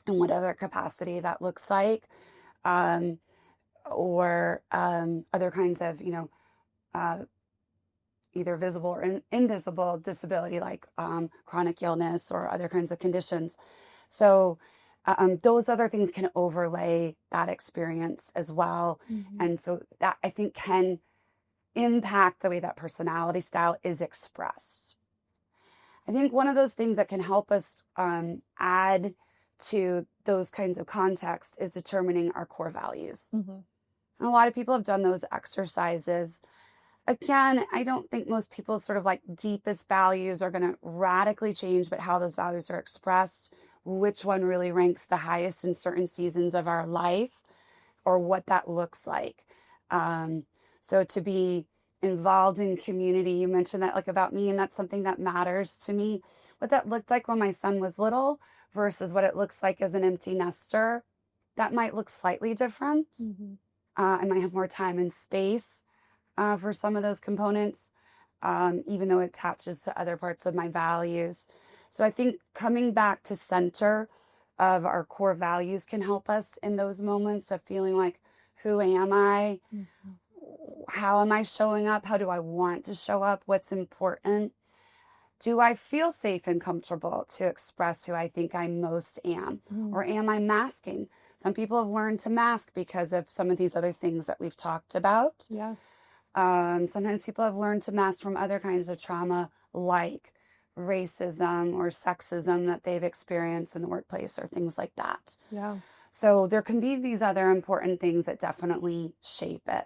in whatever capacity that looks like, or other kinds of, either visible or invisible disability, like chronic illness or other kinds of conditions. So those other things can overlay that experience as well. And so that, I think, can impact the way that personality style is expressed. I think one of those things that can help us add to those kinds of contexts is determining our core values. And a lot of people have done those exercises. Again, I don't think most people's sort of like deepest values are going to radically change, but how those values are expressed, which one really ranks the highest in certain seasons of our life, or what that looks like. So to be involved in community, you mentioned that like about me, and that's something that matters to me. What that looked like when my son was little versus what it looks like as an empty nester, that might look slightly different. I might have more time and space for some of those components, even though it attaches to other parts of my values. So I think coming back to center of our core values can help us in those moments of feeling like, who am I? How am I showing up? How do I want to show up? What's important? Do I feel safe and comfortable to express who I think I most am? Or am I masking? Some people have learned to mask because of some of these other things that we've talked about. Yeah. Sometimes people have learned to mask from other kinds of trauma, like racism or sexism that they've experienced in the workplace or things like that. Yeah. So there can be these other important things that definitely shape it.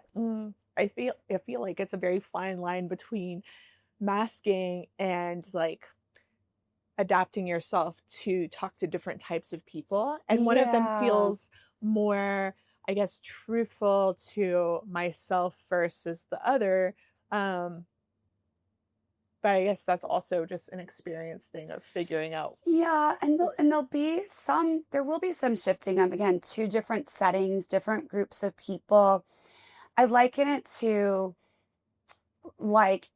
I feel like it's a very fine line between masking and like adapting yourself to talk to different types of people. And one of them feels more, I guess, truthful to myself versus the other. But I guess that's also just an experience thing of figuring out. Yeah, and there will be some shifting up, again, to different settings, different groups of people. I liken it to, like,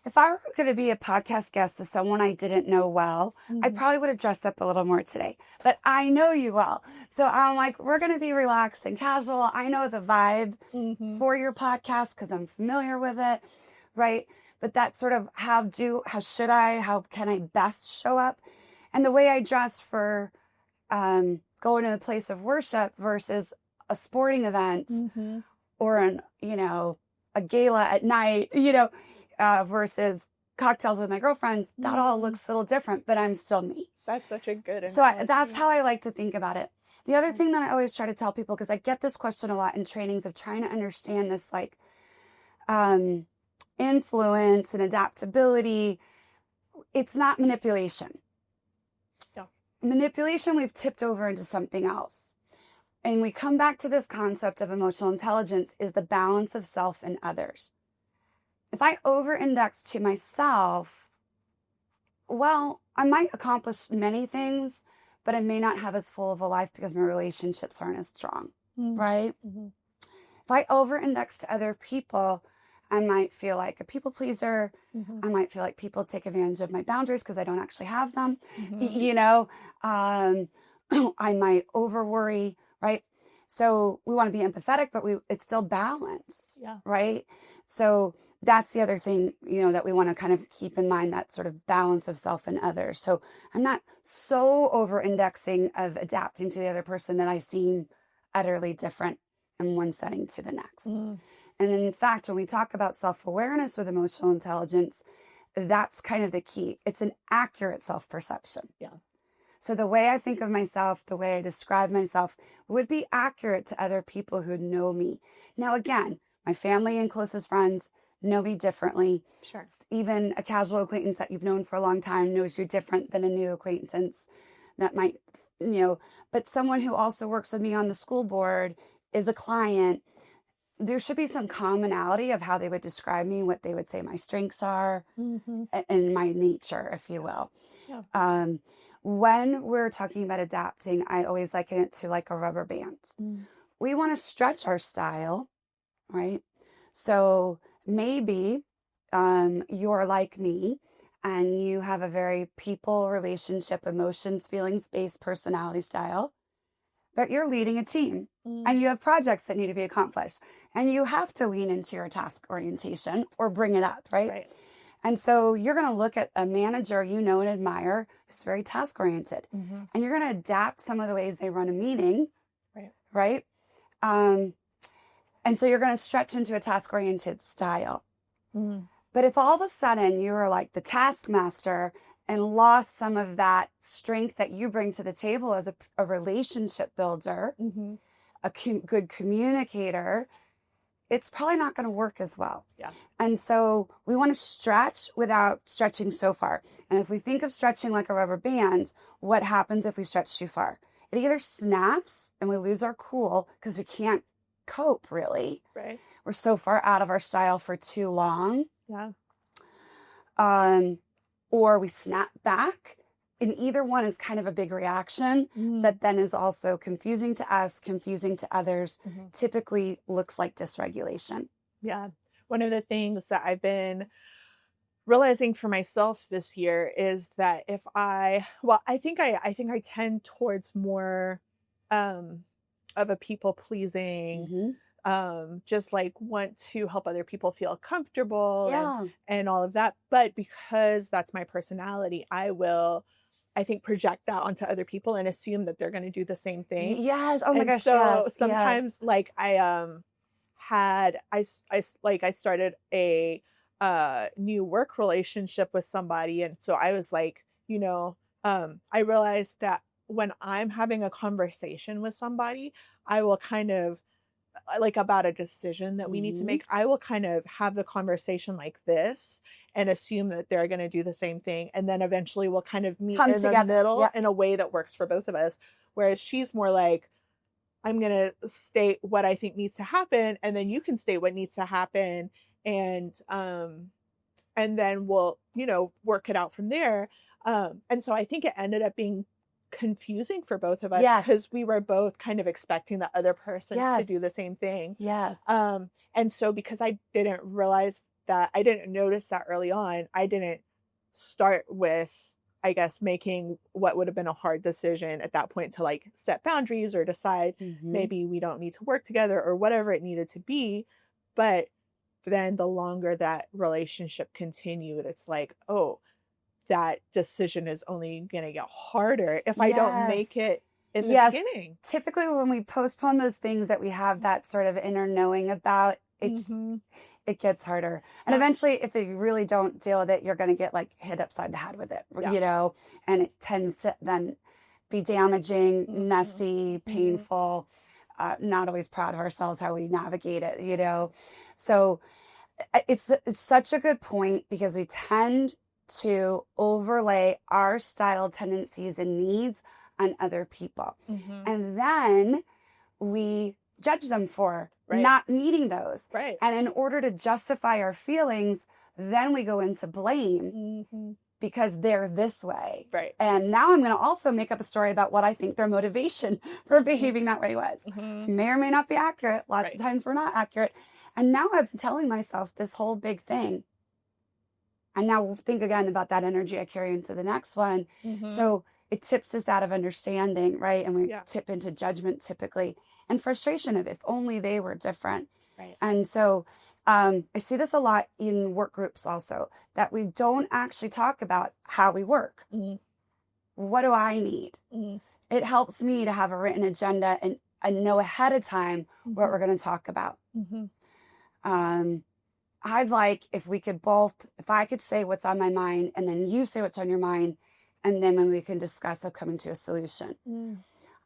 if I were going to be a podcast guest to someone I didn't know well, I probably would have dressed up a little more today. But I know you well. So I'm like, we're going to be relaxed and casual. I know the vibe for your podcast because I'm familiar with it, right? But that's sort of how can I best show up? And the way I dress for going to a place of worship versus a sporting event or a gala at night, versus cocktails with my girlfriends, that all looks a little different, but I'm still me. That's such a good So that's how I like to think about it. The other thing that I always try to tell people, because I get this question a lot in trainings of trying to understand this, like, influence and adaptability, it's not manipulation. Yeah. Manipulation, we've tipped over into something else. And we come back to this concept of emotional intelligence is the balance of self and others. If I over-index to myself, well, I might accomplish many things, but I may not have as full of a life because my relationships aren't as strong, right? Mm-hmm. If I over-index to other people, I might feel like a people pleaser. Mm-hmm. I might feel like people take advantage of my boundaries because I don't actually have them. Mm-hmm. You know, I might over worry, right? So we want to be empathetic, but it's still balanced, Yeah. right? So that's the other thing, that we want to kind of keep in mind, that sort of balance of self and others. So I'm not so over indexing of adapting to the other person that I seem utterly different in one setting to the next. Mm-hmm. And in fact, when we talk about self-awareness with emotional intelligence, that's kind of the key. It's an accurate self-perception. Yeah. So the way I think of myself, the way I describe myself would be accurate to other people who know me. Now, again, my family and closest friends know me differently. Sure. Even a casual acquaintance that you've known for a long time knows you different than a new acquaintance that might, but someone who also works with me on the school board is a client. There should be some commonality of how they would describe me, what they would say my strengths are, Mm-hmm. and my nature, if you will. Yeah. When we're talking about adapting, I always liken it to like a rubber band. We want to stretch our style, right? So maybe you're like me and you have a very people, relationship, emotions, feelings-based personality style, but you're leading a team and you have projects that need to be accomplished and you have to lean into your task orientation or bring it up, right? Right. And so you're going to look at a manager you know and admire who's very task oriented, Mm-hmm. and you're going to adapt some of the ways they run a meeting, Right. And so you're going to stretch into a task oriented style. Mm-hmm. But if all of a sudden you are like the taskmaster and lost some of that strength that you bring to the table as a relationship builder, Mm-hmm. a good communicator, it's probably not going to work as well. Yeah. And so we want to stretch without stretching so far. And if we think of stretching like a rubber band, what happens if we stretch too far? It either snaps and we lose our cool because we can't cope really. Right. We're so far out of our style for too long. Yeah. Or we snap back. And either one is kind of a big reaction that then is also confusing to us, confusing to others, typically looks like dysregulation. Yeah. One of the things that I've been realizing for myself this year is that I think I tend towards more of a people pleasing, just like want to help other people feel comfortable and all of that. But because that's my personality, I think project that onto other people and assume that they're going to do the same thing. Yes. Oh my gosh. So yes. sometimes like I started a new work relationship with somebody. And so I was like, I realized that when I'm having a conversation with somebody, I will kind of like about a decision that we need to make, I will kind of have the conversation like this and assume that they're going to do the same thing. And then eventually we'll kind of meet in the middle in a way that works for both of us. Whereas she's more like, I'm going to state what I think needs to happen. And then you can state what needs to happen. And then we'll, work it out from there. And so I think it ended up being confusing for both of us because we were both kind of expecting the other person to do the same thing. Yes. And so because I didn't notice that early on, I didn't start with, I guess, making what would have been a hard decision at that point to like set boundaries or decide maybe we don't need to work together or whatever it needed to be. But then the longer that relationship continued, it's like, oh, that decision is only going to get harder if I don't make it in the beginning. Typically when we postpone those things that we have that sort of inner knowing about, it gets harder. And eventually if you really don't deal with it, you're going to get like hit upside the head with it, and it tends to then be damaging, messy, painful, not always proud of ourselves how we navigate it, So it's such a good point because we tend to overlay our style tendencies and needs on other people. And then we judge them for not needing those. Right. And in order to justify our feelings, then we go into blame because they're this way. Right. And now I'm going to also make up a story about what I think their motivation for behaving that way was. May or may not be accurate. Lots of times we're not accurate. And now I'm telling myself this whole big thing. And now we'll think again about that energy I carry into the next one. So it tips us out of understanding, right? And we tip into judgment typically and frustration of if only they were different. Right. And so I see this a lot in work groups also, that we don't actually talk about how we work. What do I need? It helps me to have a written agenda and know ahead of time what we're going to talk about. I'd like if we could both, if I could say what's on my mind and then you say what's on your mind, and then when we can discuss coming to a solution.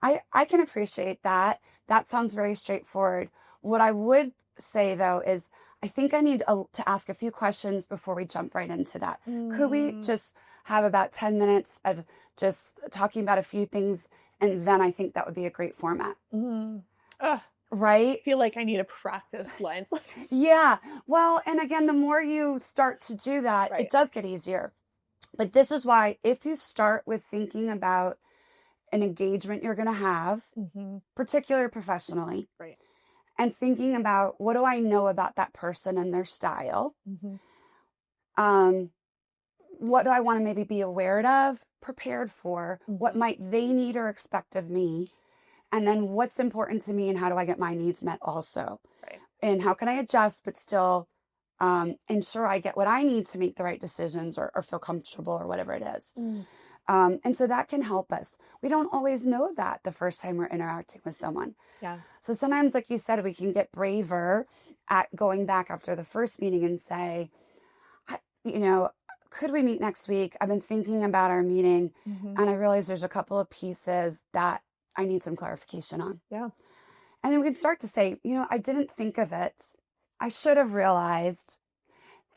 I can appreciate that. That sounds very straightforward. What I would say though is I think I need to ask a few questions before we jump right into that. Could we just have about 10 minutes of just talking about a few things, and then I think that would be a great format. Right? I feel like I need to practice lines. Yeah. Well, and again, the more you start to do that, it does get easier. But this is why if you start with thinking about an engagement you're going to have, particularly professionally, and thinking about what do I know about that person and their style, what do I want to maybe be aware of, prepared for, what might they need or expect of me, and then what's important to me and how do I get my needs met also, and how can I adjust but still ensure I get what I need to make the right decisions or feel comfortable or whatever it is. And so that can help us. We don't always know that the first time we're interacting with someone. So sometimes, like you said, we can get braver at going back after the first meeting and say, could we meet next week? I've been thinking about our meeting and I realize there's a couple of pieces that I need some clarification on. And then we can start to say, I didn't think of it. I should have realized.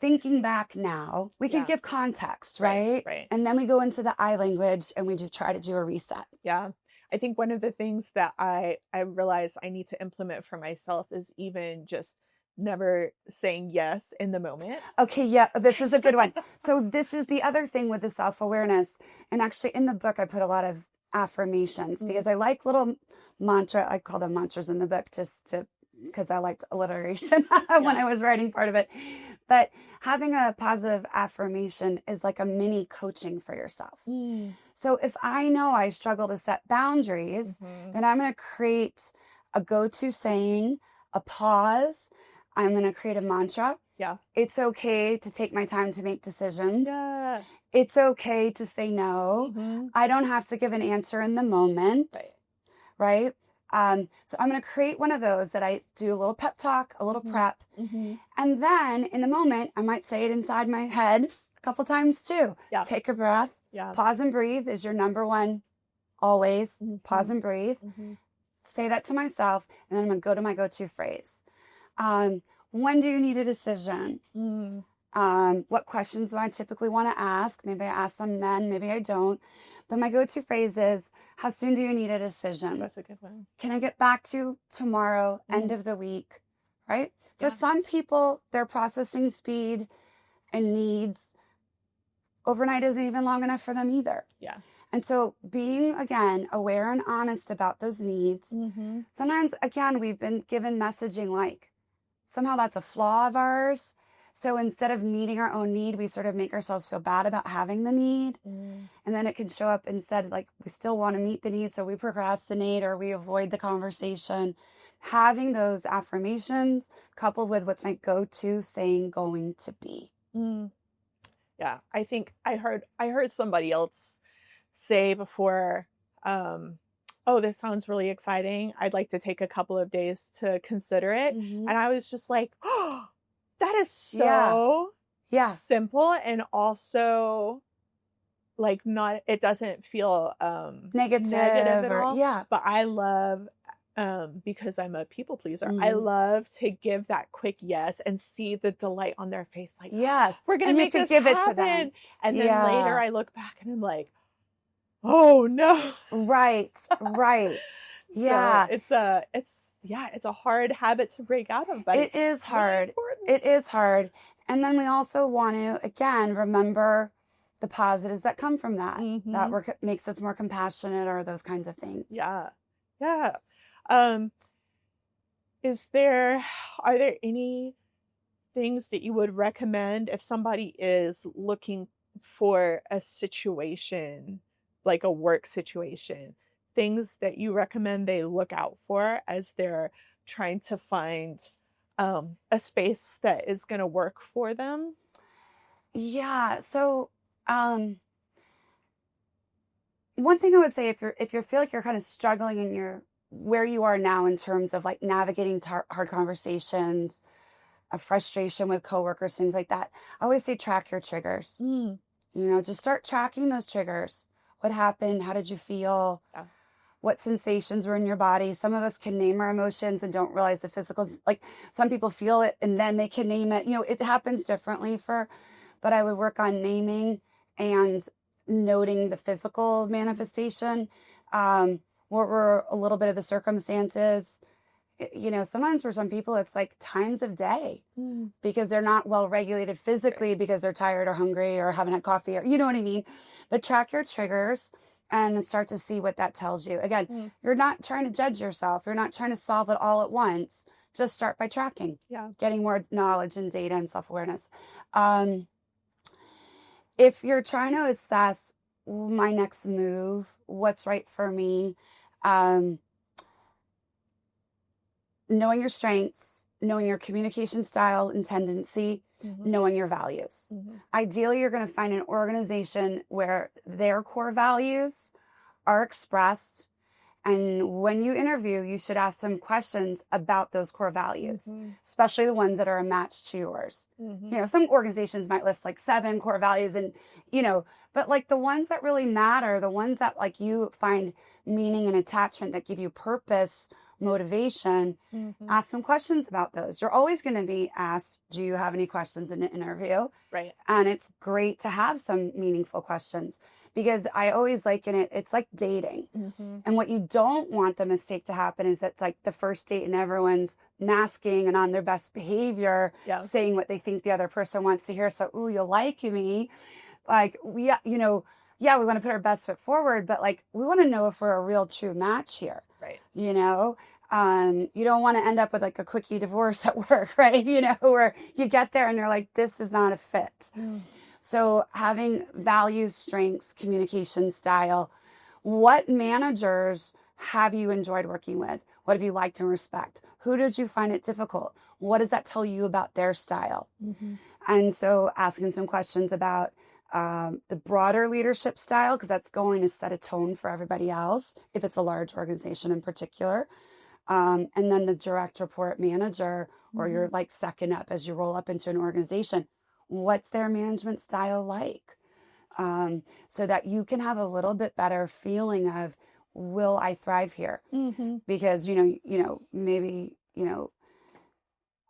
Thinking back now, we can give context, right? And then we go into the I language and we just try to do a reset. I think one of the things that I realize I need to implement for myself is even just never saying yes in the moment. Okay, yeah, this is a good one. So this is the other thing with the self-awareness. And actually in the book, I put a lot of affirmations because I like little I call them mantras in the book because I liked alliteration when I was writing part of it. But having a positive affirmation is like a mini coaching for yourself. So if I know I struggle to set boundaries, then I'm going to create a go-to saying, a pause. I'm going to create a mantra. It's okay to take my time to make decisions. It's okay to say no. I don't have to give an answer in the moment. Right? So I'm going to create one of those that I do a little pep talk, a little prep. And then in the moment, I might say it inside my head a couple times too. Take a breath. Pause and breathe is your number one. Always pause and breathe. Say that to myself. And then I'm going to go to my go-to phrase. When do you need a decision? What questions do I typically want to ask? Maybe I ask them then, maybe I don't. But my go-to phrase is, how soon do you need a decision? That's a good one. Can I get back to you tomorrow, end of the week, right? For some people, their processing speed and needs overnight isn't even long enough for them either. And so being, again, aware and honest about those needs. Sometimes, again, we've been given messaging like, somehow that's a flaw of ours. So instead of meeting our own need, we sort of make ourselves feel bad about having the need. And then it can show up instead like we still want to meet the need, so we procrastinate or we avoid the conversation. Having those affirmations coupled with what's my go-to saying going to be. I think I heard somebody else say before, oh, this sounds really exciting. I'd like to take a couple of days to consider it. And I was just like, oh, that is so simple, and also like not, it doesn't feel negative at all. But I love because I'm a people pleaser, I love to give that quick yes and see the delight on their face, like, we're gonna make this happen. It to them. And then later I look back and I'm like, oh no. Right. Yeah. So it's a hard habit to break out of, but It it's is really hard. important. It is hard. And then we also want to, again, remember the positives that come from that. That makes us more compassionate, or those kinds of things. Yeah. Yeah. Are there any things that you would recommend if somebody is looking for a situation, like a work situation, things that you recommend they look out for as they're trying to find a space that is going to work for them? Yeah. So, one thing I would say, if you feel like you're kind of struggling in your where you are now in terms of like navigating hard conversations, a frustration with coworkers, things like that, I always say track your triggers. Just start tracking those triggers. What happened? How did you feel? Yeah. What sensations were in your body? Some of us can name our emotions and don't realize the physicals. Like some people feel it and then they can name it. It happens differently but I would work on naming and noting the physical manifestation. What were a little bit of the circumstances? Sometimes for some people it's like times of day because they're not well regulated physically because they're tired or hungry or haven't had coffee, or you know what I mean. But track your triggers and start to see what that tells you. Again, you're not trying to judge yourself. You're not trying to solve it all at once. Just start by tracking, getting more knowledge and data and self-awareness. If you're trying to assess my next move, what's right for me, knowing your strengths, knowing your communication style and tendency, knowing your values. Ideally, you're going to find an organization where their core values are expressed. And when you interview, you should ask some questions about those core values, especially the ones that are a match to yours. Some organizations might list like 7 core values but like the ones that really matter, the ones that like you find meaning and attachment, that give you purpose, motivation, ask some questions about those. You're always going to be asked, do you have any questions in an interview? Right. And it's great to have some meaningful questions, because I always liken it, it's like dating. And what you don't want the mistake to happen is it's like the first date and everyone's masking and on their best behavior, saying what they think the other person wants to hear. So, ooh, you like me. Like, we want to put our best foot forward, but like, we want to know if we're a real true match here. Right. You don't want to end up with like a quickie divorce at work, right? Where you get there and you're like, this is not a fit. So having values, strengths, communication style, what managers have you enjoyed working with? What have you liked and respect? Who did you find it difficult? What does that tell you about their style? And so asking some questions about the broader leadership style, because that's going to set a tone for everybody else, if it's a large organization in particular. And then the direct report manager, or you're like second up as you roll up into an organization, what's their management style like? So that you can have a little bit better feeling of, will I thrive here? Because, maybe,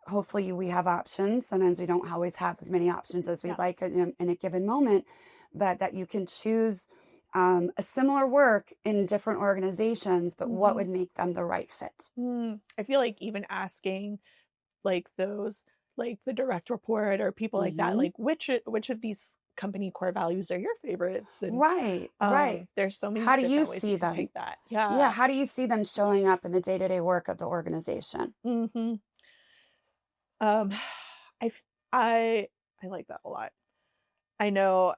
hopefully we have options. Sometimes we don't always have as many options as we'd like in a given moment, but that you can choose a similar work in different organizations, but what would make them the right fit? I feel like even asking like those, like the direct report or people like that, like which of these company core values are your favorites? And, right. There's so many. How do you different ways see you can them? take that? Yeah. How do you see them showing up in the day-to-day work of the organization? I like that a lot. I know.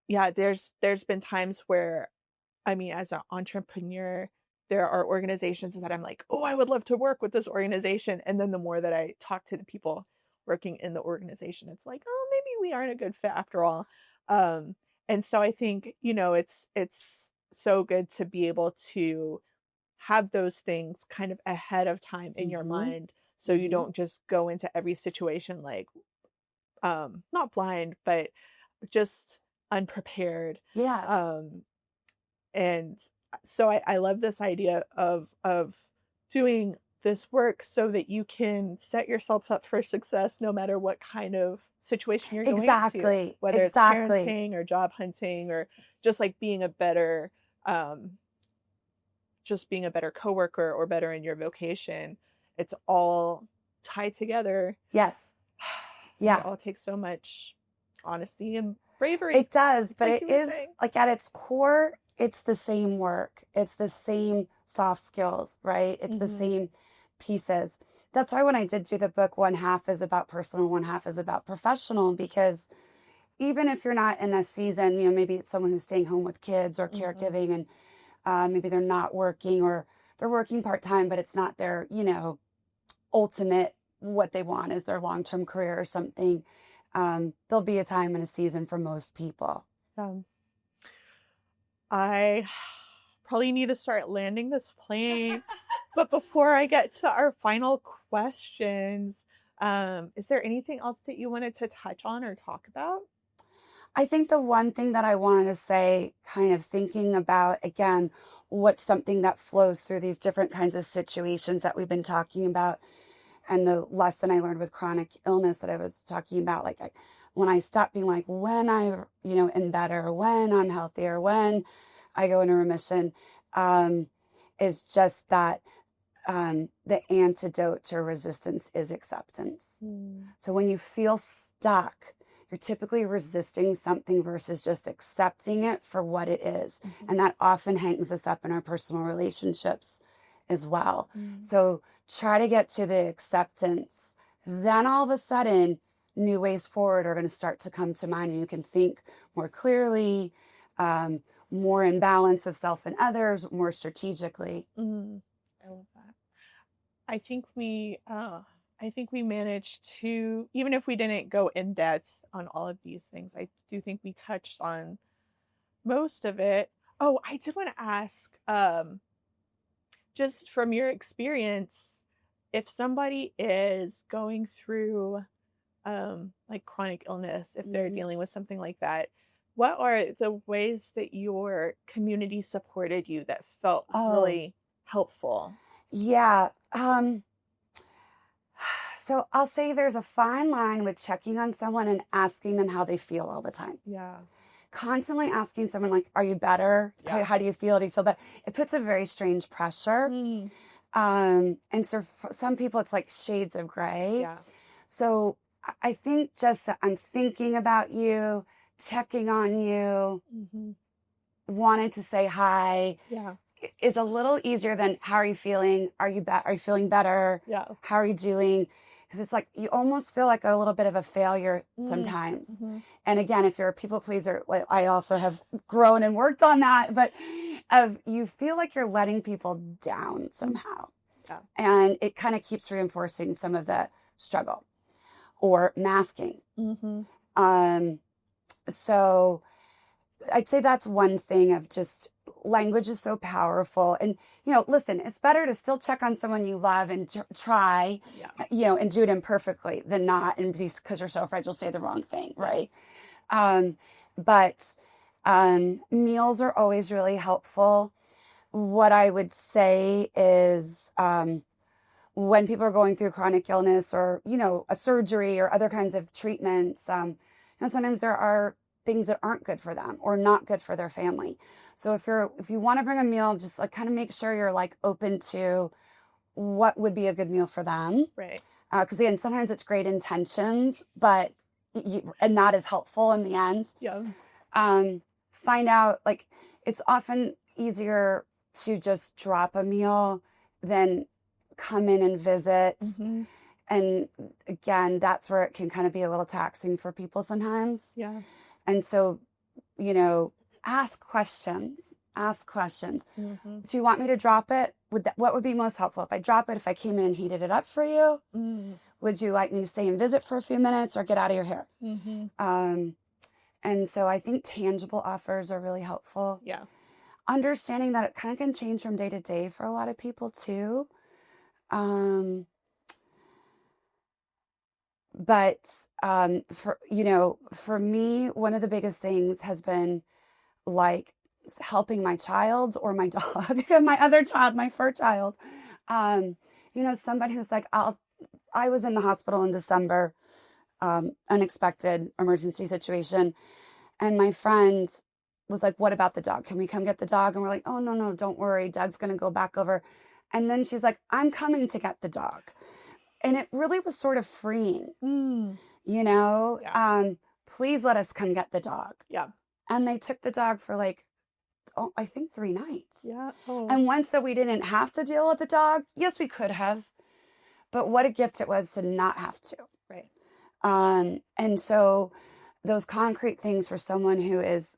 Yeah, there's been times where, I mean, as an entrepreneur, there are organizations that I'm like, oh, I would love to work with this organization. And then the more that I talk to the people working in the organization, it's like, oh, maybe we aren't a good fit after all. And so I think, it's so good to be able to have those things kind of ahead of time in your mind, so you don't just go into every situation like, not blind, but just unprepared. And so I love this idea of doing this work so that you can set yourself up for success no matter what kind of situation you're going into, whether it's parenting or job hunting or just like being a better just being a better coworker or better in your vocation. It's all tied together. Yes. Yeah. It all takes so much honesty and bravery. It does, but like it is like at its core, it's the same work. It's the same soft skills, right? It's the same pieces. That's why when I did do the book, one half is about personal, one half is about professional, because even if you're not in a season, you know, maybe it's someone who's staying home with kids or caregiving, and maybe they're not working, or they're working part-time, but it's not their, you know, ultimate, what they want is their long-term career or something. There'll be a time and a season for most people. I probably need to start landing this plane. But before I get to our final questions, is there anything else that you wanted to touch on or talk about? I think the one thing that I wanted to say, kind of thinking about, again, what's something that flows through these different kinds of situations that we've been talking about, and the lesson I learned with chronic illness that I was talking about, like when I stopped being like, when I, you know, am better, when I'm healthier, when I go into remission, is just that the antidote to resistance is acceptance. So when you feel stuck, you're typically resisting something versus just accepting it for what it is. And that often hangs us up in our personal relationships as well. So try to get to the acceptance. Then all of a sudden, new ways forward are going to start to come to mind, and you can think more clearly, more in balance of self and others, more strategically. I love that. I think we managed to, even if we didn't go in depth on all of these things, I do think we touched on most of it. Oh, I did want to ask, just from your experience, if somebody is going through like chronic illness, if they're dealing with something like that, what are the ways that your community supported you that felt really helpful? Yeah. So I'll say there's a fine line with checking on someone and asking them how they feel all the time. Yeah. Constantly asking someone like, are you better? Yeah. How do you feel? Do you feel better? It puts a very strange pressure. And so for some people it's like shades of gray. Yeah. So I think just I'm thinking about you, checking on you, wanted to say hi. Yeah. Is a little easier than how are you feeling? Are you feeling better? Yeah. How are you doing? Because it's like you almost feel like a little bit of a failure sometimes. And again, if you're a people pleaser, like I also have grown and worked on that, but you feel like you're letting people down somehow. Yeah. And it kind of keeps reinforcing some of the struggle or masking. So I'd say that's one thing of just language is so powerful. And, you know, listen, it's better to still check on someone you love and try, you know, and do it imperfectly than not. And because you're so afraid you'll say the wrong thing. Right. But meals are always really helpful. What I would say is, when people are going through chronic illness or, you know, a surgery or other kinds of treatments, you know, sometimes there are things that aren't good for them or not good for their family. So if you want to bring a meal, just like kind of make sure you're like open to what would be a good meal for them. Right. Because again, sometimes it's great intentions, but and not as helpful in the end. Yeah. Find out, like, it's often easier to just drop a meal than come in and visit. And again, that's where it can kind of be a little taxing for people sometimes. Yeah. And so, you know, ask questions. Do you want me to drop it? What would be most helpful? If I drop it, if I came in and heated it up for you? Would you like me to stay and visit for a few minutes or get out of your hair? And so I think tangible offers are really helpful. Yeah. Understanding that it kind of can change from day to day for a lot of people too. But for me, one of the biggest things has been like helping my child or my dog, my other child, my fur child. Somebody who's like, I was in the hospital in December, unexpected emergency situation. And my friend was like, what about the dog? Can we come get the dog? And we're like, oh, no, don't worry. Doug's going to go back over. And then she's like, I'm coming to get the dog. And it really was sort of freeing, you know, Yeah. Please let us come get the dog. Yeah. And they took the dog for like, I think 3 nights. Yeah. Oh. And once that we didn't have to deal with the dog, yes, we could have, but what a gift it was to not have to. Right. And so those concrete things for someone who is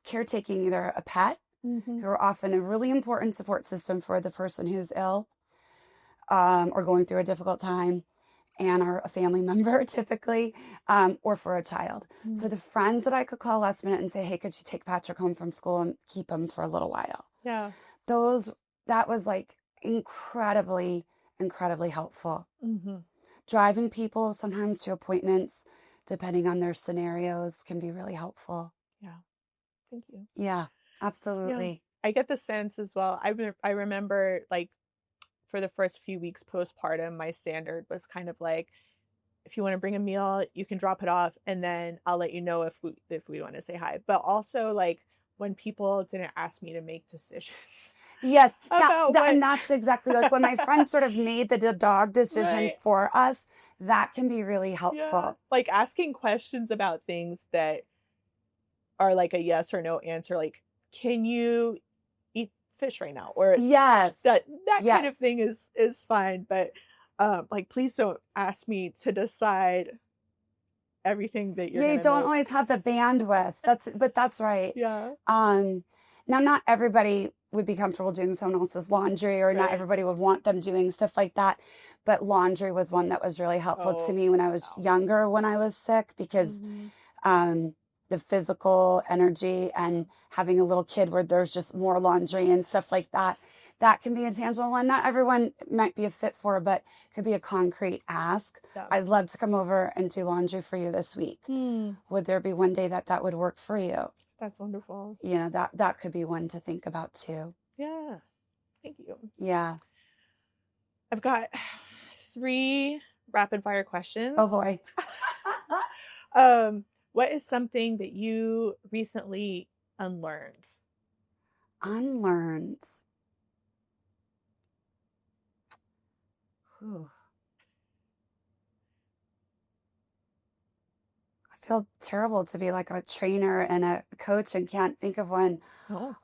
caretaking either a pet, who are often a really important support system for the person who's ill or going through a difficult time, and are a family member typically, or for a child. So the friends that I could call last minute and say, hey, could you take Patrick home from school and keep him for a little while? Yeah. That was like incredibly, incredibly helpful. Driving people sometimes to appointments, depending on their scenarios, can be really helpful. Yeah. Thank you. Yeah, absolutely. Yeah. I get the sense as well. I remember like for the first few weeks postpartum, my standard was kind of like, if you want to bring a meal, you can drop it off, and then I'll let you know if we want to say hi. But also like when people didn't ask me to make decisions. Yes, and that's exactly like when my friends sort of made the dog decision for us. That can be really helpful. Yeah. Like asking questions about things that are like a yes or no answer. Like, can you eat fish right now? Or yes, that kind of thing is fine. But like, please don't ask me to decide everything that you're. Yeah, you don't always have the bandwidth. That's right. Yeah. Now, not everybody would be comfortable doing someone else's laundry, or not everybody would want them doing stuff like that. But laundry was one that was really helpful to me when I was younger, when I was sick, because the physical energy and having a little kid where there's just more laundry and stuff like that, that can be a tangible one. Not everyone might be a fit for, but could be a concrete ask. Yeah. I'd love to come over and do laundry for you this week. Would there be one day that would work for you? That's wonderful. You know, that could be one to think about too. Yeah. Thank you. Yeah. I've got 3 rapid fire questions. Oh boy. What is something that you recently unlearned? Unlearned. Whew. I feel terrible to be like a trainer and a coach and can't think of one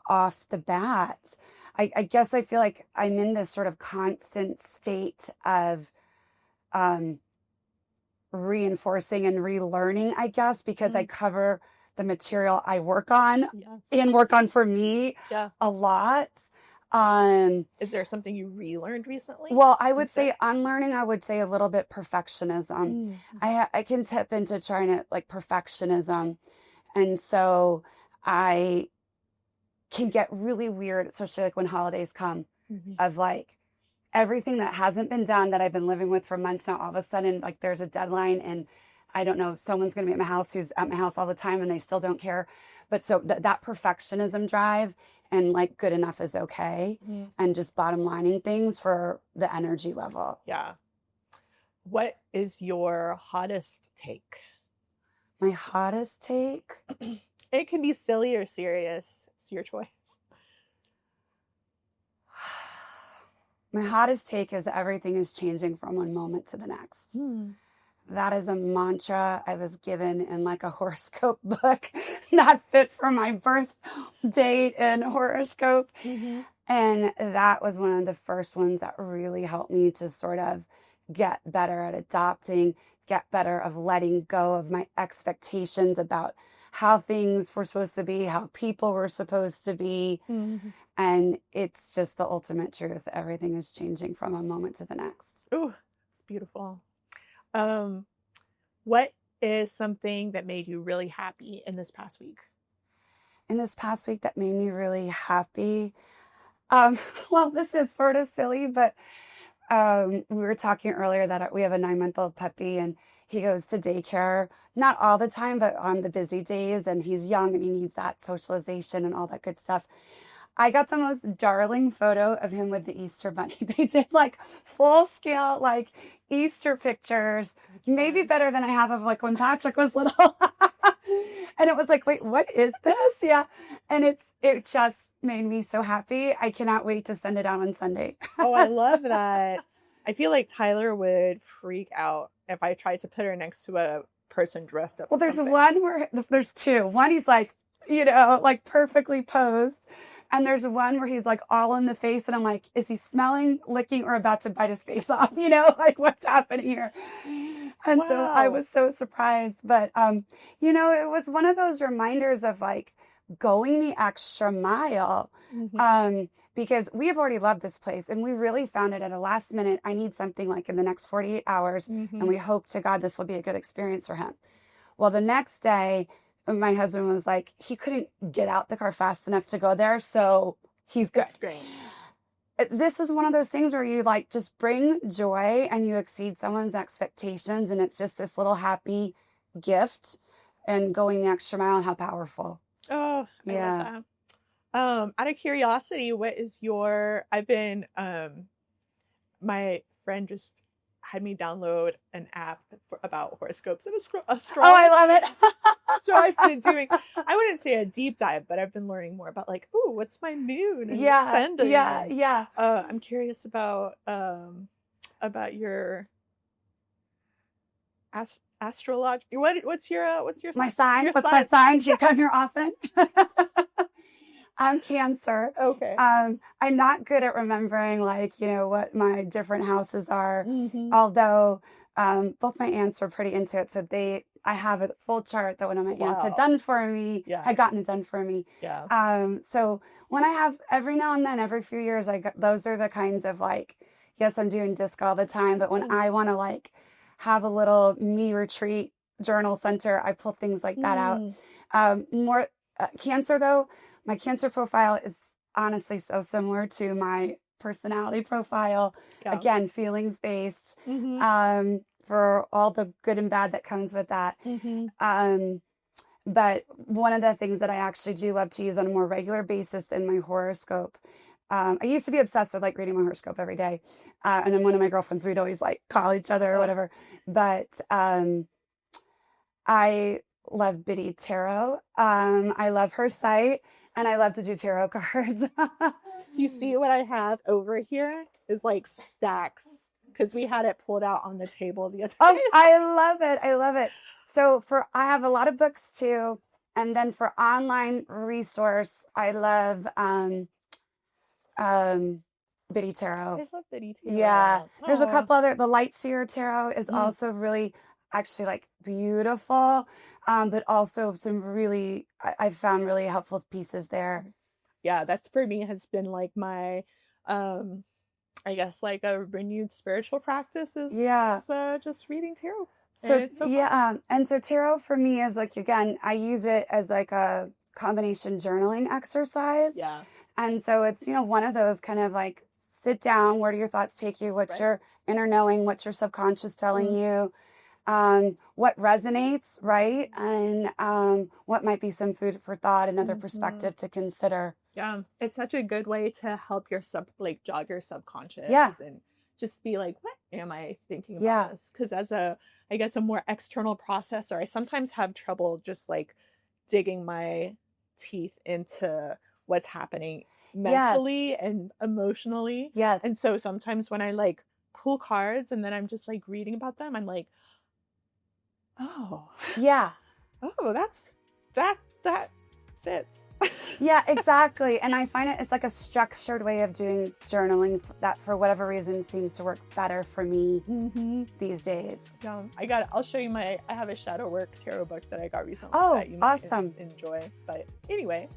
off the bat. I guess I feel like I'm in this sort of constant state of reinforcing and relearning, I guess, because I cover the material I work on and work on for me a lot. Is there something you relearned recently? Well, I would say unlearning, I would say a little bit perfectionism. I can tip into trying to like perfectionism. And so I can get really weird, especially like when holidays come, of like everything that hasn't been done that I've been living with for months now, all of a sudden, like there's a deadline and I don't know, someone's going to be at my house who's at my house all the time and they still don't care. But so that perfectionism drive and like good enough is okay, and just bottom lining things for the energy level. Yeah. What is your hottest take? My hottest take? It can be silly or serious. It's your choice. My hottest take is everything is changing from one moment to the next. That is a mantra I was given in like a horoscope book, not fit for my birth date and horoscope. And that was one of the first ones that really helped me to sort of get better at adopting, get better of letting go of my expectations about how things were supposed to be, how people were supposed to be. And it's just the ultimate truth. Everything is changing from a moment to the next. Ooh, it's beautiful. What is something that made you really happy in this past week? In this past week that made me really happy? Well, this is sort of silly, but we were talking earlier that we have a 9-month-old puppy and he goes to daycare, not all the time, but on the busy days, and he's young and he needs that socialization and all that good stuff. I got the most darling photo of him with the Easter bunny. They did like full scale, like Easter pictures, maybe better than I have of like when Patrick was little. And it was like, wait, what is this? Yeah. And it just made me so happy. I cannot wait to send it out on Sunday. Oh, I love that. I feel like Tyler would freak out if I tried to put her next to a person dressed up. Well, there's something. one where there's two. One, he's like, like perfectly posed. And there's one where he's like all in the face. And I'm like, is he smelling, licking, or about to bite his face off? Like what's happening here? And so I was so surprised. But, it was one of those reminders of like going the extra mile. Mm-hmm. Because we have already loved this place and we really found it at a last minute. I need something like in the next 48 hours. Mm-hmm. And we hope to God this will be a good experience for him. Well, the next day, my husband was like, he couldn't get out the car fast enough to go there. So he's good. That's great. This is one of those things where you like just bring joy and you exceed someone's expectations. And it's just this little happy gift and going the extra mile and how powerful. Oh, I love that. Out of curiosity, what is my friend just had me download an app about horoscopes and astrology. Oh, I love it. So I've been doing, I wouldn't say a deep dive, but I've been learning more about like, oh, what's my moon? And ascendant. Yeah. I'm curious about your astrology. What's your my sign? Your What's sign? my sign? Do you come here often? I'm Cancer. Okay. I'm not good at remembering what my different houses are. Mm-hmm. Although both my aunts were pretty into it, so I have a full chart that one of my aunts had done for me. Yeah. Had gotten it done for me. Yeah. So when I have every now and then, every few years, those are the kinds of like, yes, I'm doing disc all the time, but when I want to like have a little me retreat journal center, I pull things like that out. More Cancer though. My Cancer profile is honestly so similar to my personality profile. Yeah. Again, feelings based, Mm-hmm. For all the good and bad that comes with that. Mm-hmm. But one of the things that I actually do love to use on a more regular basis than my horoscope. I used to be obsessed with like reading my horoscope every day. And then one of my girlfriends, we'd always like call each other or whatever. But I love Biddy Tarot. I love her site. And I love to do tarot cards. You see what I have over here is like stacks because we had it pulled out on the table the other day. Oh, I love it. I love it. So I have a lot of books too. And then for online resource, I love Biddy Tarot. I love Biddy Tarot. Yeah. There's a couple other, the Light Seer Tarot is also really actually like beautiful. But also some really, I've found really helpful pieces there. Yeah, that's for me has been like my, I guess like a renewed spiritual practice is just reading tarot. So and so tarot for me is like, again, I use it as like a combination journaling exercise. Yeah. And so it's, one of those kind of like sit down, where do your thoughts take you? What's your inner knowing? What's your subconscious telling you? What resonates, right? And what might be some food for thought, another perspective to consider. Yeah, it's such a good way to help your jog your subconscious and just be like, what am I thinking about this? Because as a more external processor, I sometimes have trouble just like digging my teeth into what's happening mentally and emotionally. Yes. And so sometimes when I like pull cards and then I'm just like reading about them, I'm like, oh yeah, oh that fits. Yeah, exactly. And I find it's like a structured way of doing journaling that for whatever reason seems to work better for me these days. Yeah, I'll show you I have a shadow work tarot book that I got recently. Oh, that you awesome. might enjoy. But anyway,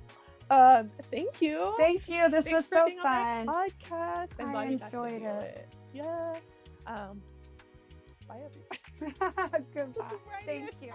thank you. Thanix was so being fun. On my podcast. I enjoyed it. Yeah. Bye everybody. Goodbye. This is where I Thank you.